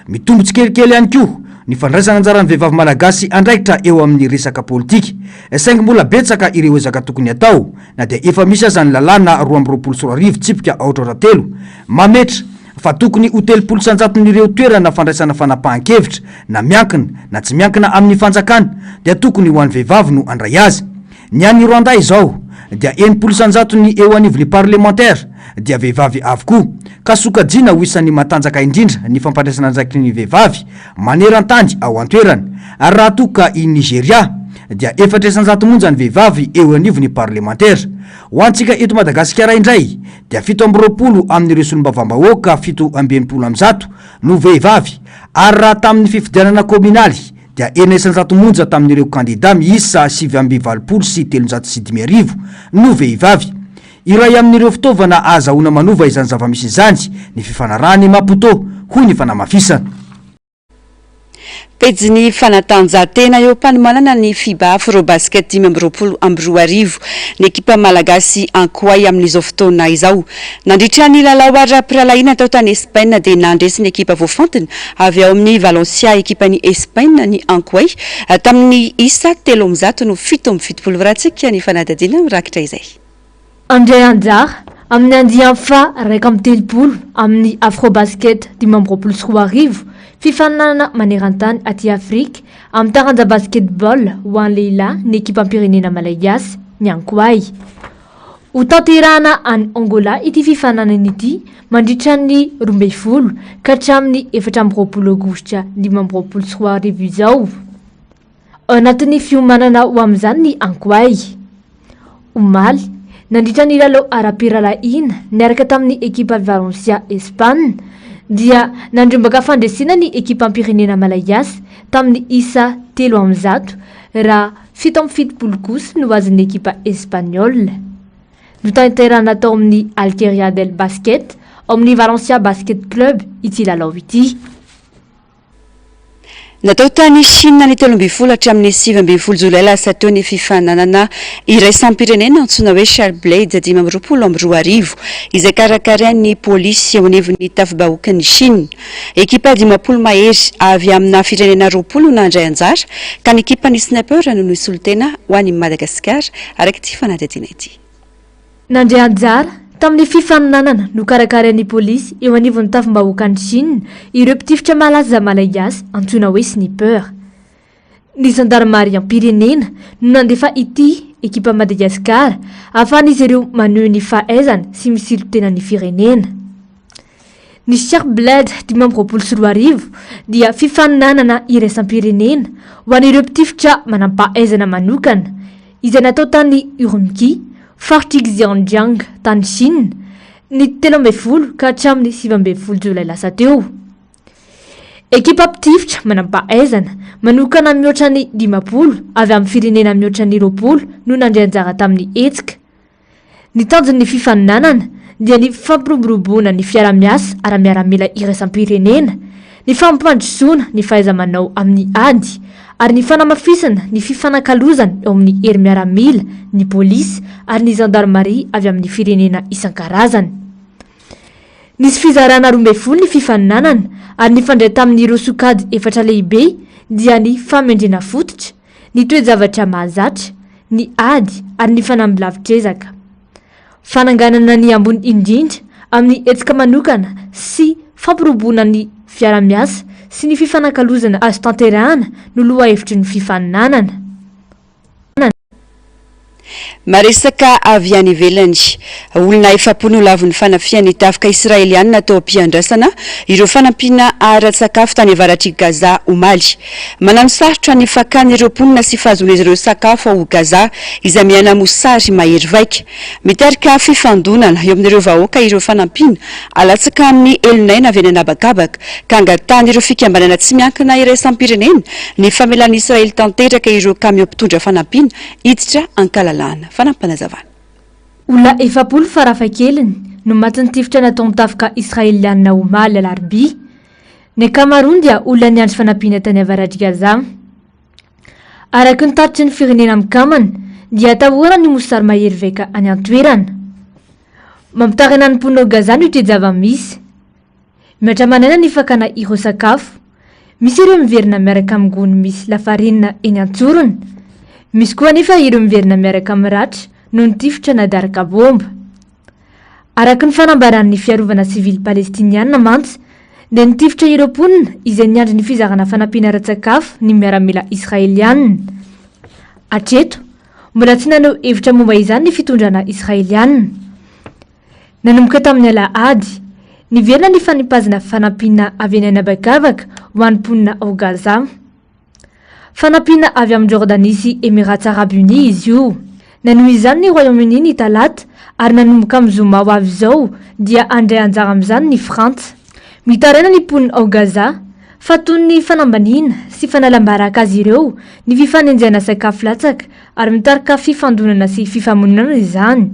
Mitombo tsikelikely ihany koa ny fandraisana anjarany vehivavy malagasy andraikitra eo amin'ny resaka politika. Saingy mbola betsaka ireo ezaka tokony atao na dia efa misy aza ny lalàna 2024 tsipika aotra-telo mametra fa tokony ho 30 isanjaton'ireo toerana fandraisana fanapahan-kevitra na miankina na tsy miankina amin'ny fanjakana dia tokony ho an'ny vehivavy no andray azy. Ny an'ny Rwanda izao dia 40 isanjatony eo anivony parlementaire dia vehivavy avokoa ka sokajiana ho isan'ny matanjaka indrindra ny fampandraisana andraiky ny vehivavy maneran-tany ao antoerana. Ary raha toka i Nigeria dia 4 isanjato monja ny vehivavy eo anivony parlementaire. Ho antsika eto Madagasikara indray dia 70 amin'ireo solombavambahoaka 70 no vehivavy ary raha tamin'ny fifidianana kominaly dia 4 isanjato monja tamin'ireo kandida miisa 720 sy 305 no vehivavy. Iray amin'ireo fitaovana azahoana manova izany zava-misy izany ny fifanarahany Maputo hoy ny fanamafisana. pejiny fanatanjahantena eo mpanomanana ny FIBA Afrobasket 2024 ny ekipa malagasy ankoay amin'izao fotoana izao. Nandritra ny lalao ara-piralaina tao tany Espagne dia nandresy ny ekipa voafantina avy ao amin'ny Valencia ekipan'ny Espagne ny ankoay tamin'ny isa 3-0 no 7-70 varatsika ny fanadadiana mirakitra izay. André Anjar amin'ny andiany fa raika amin'ny telopolo amin'ny Afrobasket 2024 fifanana maneran-tany aty Afrika amin'ny taranja basketball ho an'ny lehilahy ny ekipam-pirenena malagasy ny ankoay. Ho tanterahana any Angola ity fifananana ity mandritra ny 12 ka hatramin'ny 14 aogositra 2024 izao. Anatin'ny fiomanana ho amin'izany ny ankoay. Omaly nandritra ny lalao ara-piralaina niaraka tamin'ny ekipa Valencia Espagne dia nandrombaka fandresina ny ekipam-pirenena malagasy tamin'ny isa 3-0 raha 7-70 kosa no azin'ny ekipa Espagnol. No tanterahana tao amin'ny Algeria del Basket amin'ny Valencia Basket Club ity lalao ity. Natao tany Chine ny 13 hatramin'ny 17 jolay lasa teo ny fifananana iraisam-pirenena antsoina hoe Sharblade 2024 izay karakarain'ny polisy eo anivon'ny tafibahoakan'ny Chine. Ekipa 10 mahery avy amina firenena 20 nandray anjara ka ny ekipan'ny Sniper no nisolitena ho an'i Madagasikara araka ity fanadadiana ity. Nandray anjara tamin'ny fifananana no karakarain'ny polisy eo anivon'ny tafibahoakan'ny Chine ireo mpitifitra malaza malagasy antsoina hoe Sniper. Ny gendarmerie am-pirenena no nandefa ity ekipa Madagasikara ahafahan'izy ireo maneho ny fahaizana sy misilotena ny firenena. Ny Sharblade 2024 dia fifananana iraisam-pirenena ho an'ireo mpitifitra manam-pahaizana manokana izay natao tany Urumqi faritra Xinjiang tany Chine ny 13 ka hatramin'ny 17 jolay lasa teo. Ekipa mpitifitra manam-pahaizana manokana mihoatra ny 10 avy amin'ny firenena mihoatra ny 20 no nandray anjara tamin'ny hetsika. Ny tanjon'ny fifananana dia ny fampiroboroboana ny fiara-miasa ara-miaramila iraisam-pirenena, ny fampandrosoana ny fahaiza-manao amin'ny ady ary ny fanamafisana ny fifanakalozana eo amin'ny hery miaramila, ny polisy ary ny gendarmerie avy amin'ny firenena isan-karazany. Nisy fizarana 12 ny fifananana ary ny fandray tamin'ireo sokady efatra lehibe dia ny famendrena fototra, ny toe-javatra mahazatra, ny ady ary ny fanambilavitrezaka. Fananganana ny ambony indrindra amin'ny hetsika manokana sy fampirobona ny fiara-miasa sy ny fifanakalozana azo tanterahana no loha hevitry ny fifananana. Maresaka avy any ivelany olona efapono lavon'ny fanafian'ny tafika israeliana tao am-piandrasana ireo fanampiana ara-tsakafo tany avaratry Gaza omaly. Manano sarotra ny fakany ireo mponina sy fahazon'izy ireo sakafo ao Gaza izay miana mosary mahery vaika. Mitarika fifandonana eo amin'ireo vahoaka ireo fanampiana alatsaka amin'ny elonaina avy any anabakabaka ka angatany ireo fikambanana tsy miankina iraisam-pirenena ny famelan'ny Israely tanteraka ireo kamion mpitondra fanampiana hiditra ankalalana. Fanampanazavana. Olona 70 farafahakeliny no maty nitifitra nataon'ny tafika israeliana omaly alarobia. Ny ankamaroany dia olona niandry fanampiana tany avaratry Gaza. Araka ny taritry ny firenena mikamana dia atahorana ny mosary mahery vaika any an-toerana. Mampitarina ny mponina Gaza no ity zava-misy. Miatra manana ny fakana ireo sakafo. Misy ireo miverina miaraka amin'ny gony misy lafarinina eny antsorona. Misy koa nefa ireo miverina miaraka amin'ny ratra no nitifitra nadaraka bomba. Araka ny fanambaran'ny fiarovana sivily palestiniana mantsy dia nitifitra ireo mponina izay niandry ny fizarana fanampiana ara-tsakafo ny miaramila israeliana. Hatreto, mbola tsy naneho hevitra momba izany ny fitondrana israeliana. Nanomboka tamin'ny alahady, niverina ny fanipazana fanampiana avy any anabakabaka ho an'ny mponina ao Gaza. Fanampiana avy amin'ny Jordanie sy Emirats Arabes Unis izy io. Nanohy izany ny Royaume-Uni ny talata ary nanomboka amin'ny zoma ho avy izao dia andray anjara amin'izany ny Frantsa. Mitaraina ny mponina ao Gaza fa toy ny fanambaniana sy fanalambaraka azy ireo ny fifanenjana sakafo latsaka ary mitarika fifandonana sy fifamonana izany.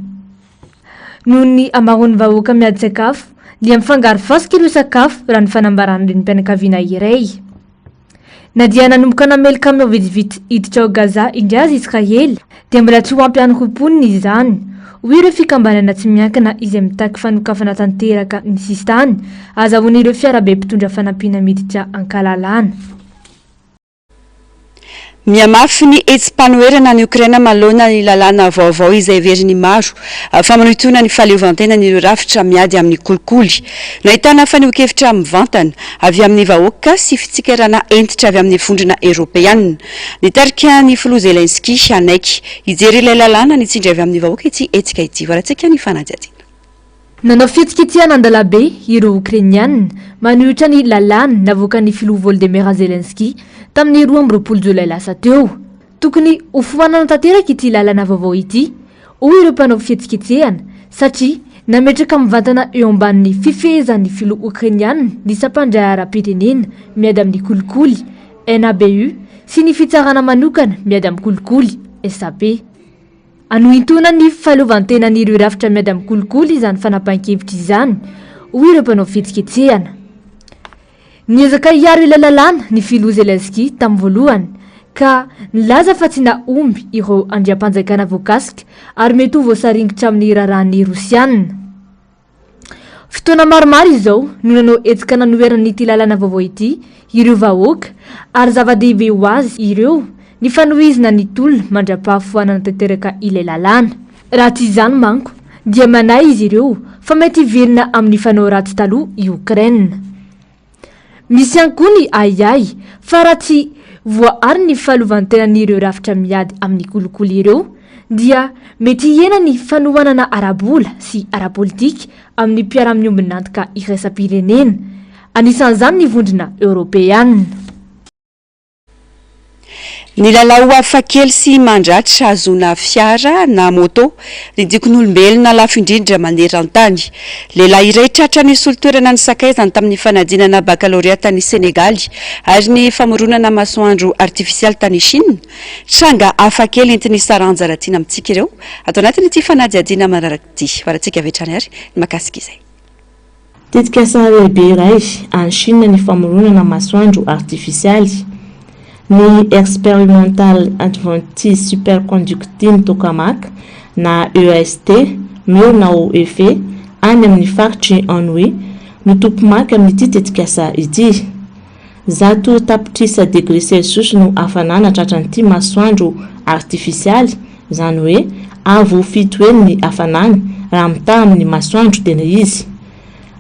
Noho ny amaroan'ny vahoaka miady sakafo dia mifangaro fasika ireo sakafo raha ny fanambarana ny mpianakaviana iray. na dia nanomboka namelika amin'ny vidividy hiditra ao Gaza indray azy Israely dia mbola tsy ho ampy ihany komponiny izany. Hoy ireo fikambanana tsy miankina izay mitaky fanokafana tanteraka ny sistany azahoan'ireo fiarabe mpitondra fanampiana miditra ankalalana. Miamafy ny etsim-panoerana ny Ukraina manoloana ny lalàna vaovao izay veriny maro famanotona ny fahaleovantena ny rafitra miady amin'ny kolikoly. Nahitana fanokevitra mivantana avy amin'ny vahoaka sy fitsikarana entitra avy amin'ny vondrona Europeanina. Nitarika ny filoha Zelensky anaiky hijery ilay lalàna nitsindry avy amin'ny vahoaka ity etsika ity. Varatsika ny fanadihadiana. Nanao fihetsiketsehana an-dalabe ireo Ukrainiana manohitra ny lalàna navoakan'ny filoha Volodymyr Zelensky tamin'ny 12 Jolay lasa teo. Tokony hofoanana tanteraka ity lalàna vaovao ity, hoy ireo mpanao fihetsiketsehana satria nametraka mivantana eo ambanin'ny fifehezan'ny filoha Ukrainiana ny sampandray ara-pirenena miady amin'ny kolikoly NABU sy ny fitsarana manokana miady amin'ny kolikoly SAP. Anohintona ny fahaleovantena n'ireo rafitra miady amin'ny kolikoly izany fanapahan-kevitra izany, hoy ireo mpanao fihetsiketsehana. Niezaka hiaro ilay lalàna ny filoha Zelensky tamin'ny voalohany ka nilaza fa tsy naomby ireo andriam-panjakana voakasika ary mety ho voasaringitra amin'ny rarahan'ny Rosianina. Fotoana maromaro izao no nanao etsika nanoerana ity lalàna vaovao ity ireo vahoaka ary zava-dehibe ho azy ireo ny fanohizana ny tolona mandra-pahafoanana tanteraka ilay lalàna. Raha tsy izany manko dia manay izy ireo fa mety hiverina amin'ny fanao ratsy taloha i Ukraina. Misy ihany koa ny ayay fa raha tsy voaary ny fahaleovantenan'ireo rafitra miady amin'ny kolikoly ireo dia mety hiena ny fanohanana arabola sy arapolitika amin'ny mpiara-miombinantoka iraisam-pirenena. Anisan'izany ny vondrona Europeanina. Ny lalao hafakely sy mandratra azona fiara na moto ridikon'olombelona lafo indrindra mandeha an-tany. Lehilahy iray tratra ny solon-toerana ny sakaizany tamin'ny fanadinana baccalauréat tany Senegaly ary ny famoronana masoandro artifisialy tany Chine. Tranga hafakely entiny saranjara tiana amintsika ireo atao anatin'ity fanadihadiana manaraka-ty. Varatsika avetrany ary ny makasika izay. Tetikasa lehibe iray any Chine ny famoronana masoandro artifisialy. Ny Experimental Adventist Superconducting Tokamak na EAST miorina ho efe any amin'ny faritry Anhui no tompomaky amin'ity tetikasa ity. Zato tapitrisa degré Celsius no hafanana tratran'ity masoandro artifisialy, izany hoe avo fito eny ny hafanana raha mitaha amin'ny masoandro tena izy.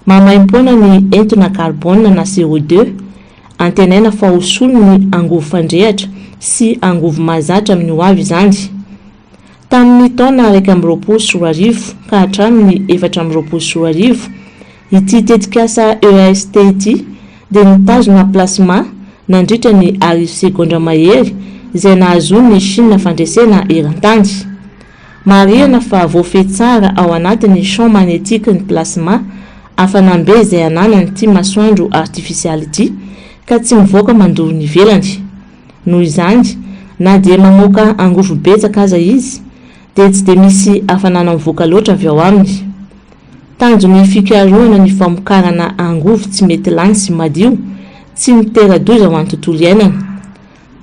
Mamaim-poana ny entona carbone na CO2 antenaina fa hosolo ny angovo fandrehatra sy angovo mahazatra amin'ny ho avy izany. Tamin'ny taona 2024 ka hatramin'ny 2024 ity tetikasa EAST ity dia nitazona plasma nandritra ny arivo segondra mahery izay nahazony Chine fandresena eran-tany. Marihana fa voafehy tsara ao anatin'ny champ magnétique ny plasma hafanambe izay ananan'ity masoandro artifisialy ity ka tsy mivoaka mandoro ny ivelany. Noho izany, na dia mamoaka angovo betsaka aza izy, dia tsy dia misy hafanana mivoaka loatra avy ao aminy. Tanjony fikarohana ny famokarana angovo tsy mety lany sy madio, tsy mitera-doza ho an'ny tontolo iainana.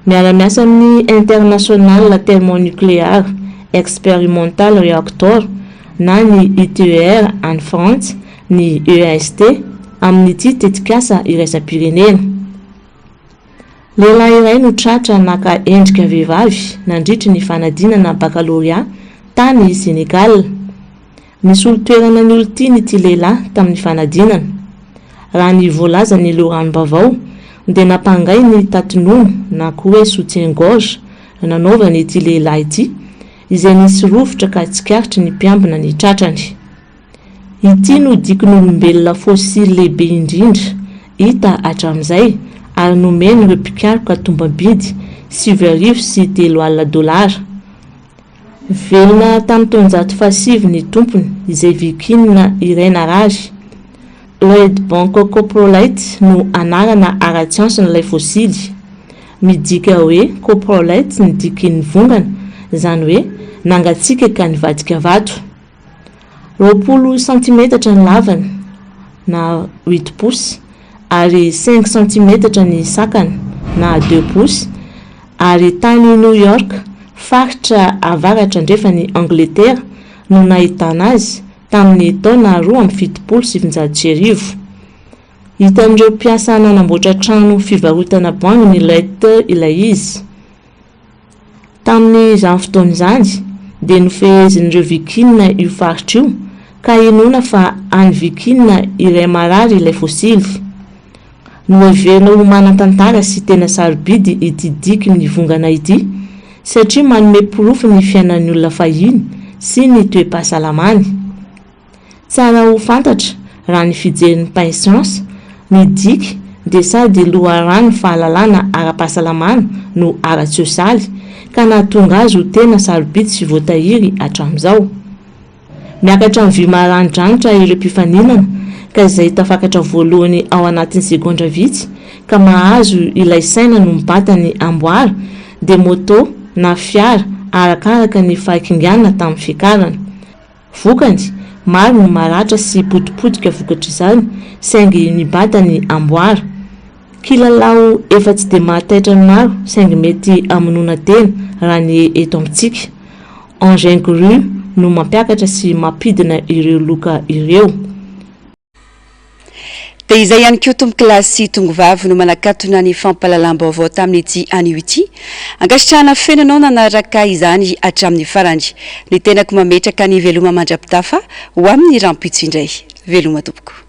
Miara-miasa amin'ny International Thermonucléaire Experimental Reactor na ny ITER any France, ny EAST amin'ity tetikasa iraisam-pirenena. Lehilahy iray no tratra naka endrika vehivavy nandritra ny fanadinana baccalauréat tany Senegal. Nisy olo-toerana ny olon-tiany ity lehilahy tamin'ny fanadinana. Raha ny voalaza ny lohanom-bavao dia nampangay ny tatinono na koa hoe soutien-gorge nanaovany ity lehilahy ity izay nisy rovitra ka tsikaritra ny mpiambina ny tratrany. Ity no dikon'olombelona fossile lehibe indrindra hita hatramin'izay ary nomeny ireo mpikaroka tombam-bidy $7,300. Velona tamin'ny taona 1900 ny tompony izay vikinina Irene Rage. Lloyd Banco Coprolite no anarana ara-tsiansa n'ilay fossily. Midika hoe coprolite ny dikin'ny vongana, izany hoe nangatsiaka ka nivadika vato. 20 cm ny lavany na 8 pouces ary 5 cm ny sakany na 2 pouces ary tany New York faritra avaratra ndrefa ny Angleterre no nahitana azy tamin'ny taona 2017. Hitan'ireo mpiasa nanamboatra trano fivarotana boangy ny Light ilay izy. Tamin'ny izany fotoana izany dia nofehezin'ireo vikinina io faritra io ka inona fa any vikinina iray marary ilay fosily. Noheverina ho manan-tantara sy tena sarobidy ity diky ny vongana ity satria manome porofo ny fiainan'ny olona fahiny sy ny toe-pahasalamany. Tsara ho fantatra raha ny fijeren'ny patience ny diky dia sady loharano fahalalana ara-pahasalamana no ara-tsosialy ka nahatonga azy ho tena sarobidy sy voatahiry hatramin'izao. Miakatra amin'ny vy maranidranitra ireo mpifaninana ka izay tafakatra voalohany ao anatin'ny segondra vitsy ka mahazo ilay saina no mibatany amboara dia moto na fiara arakaraka ny fahakingiana tamin'ny fiakarana. Vokany maro no maratra sy potipotika vokatra izany saingy mibatany amboara. Kilalao efa tsy dia mahataitra ny maro saingy mety amonoana tena raha ny eto amintsika. Engin Gru no mampiakatra sy mampidina ireo loka ireo. Dia izay ihany koa tombokilasy tongovavy no manakatona ny fampahalalam-baovao tamin'ity anio ity. Ankasitrahana fenanao nanaraka izany hatramin'ny farany. Ny tenako mametraka ny veloma mandrapitafa ho amin'ny rampitso indray. Veloma tompoko.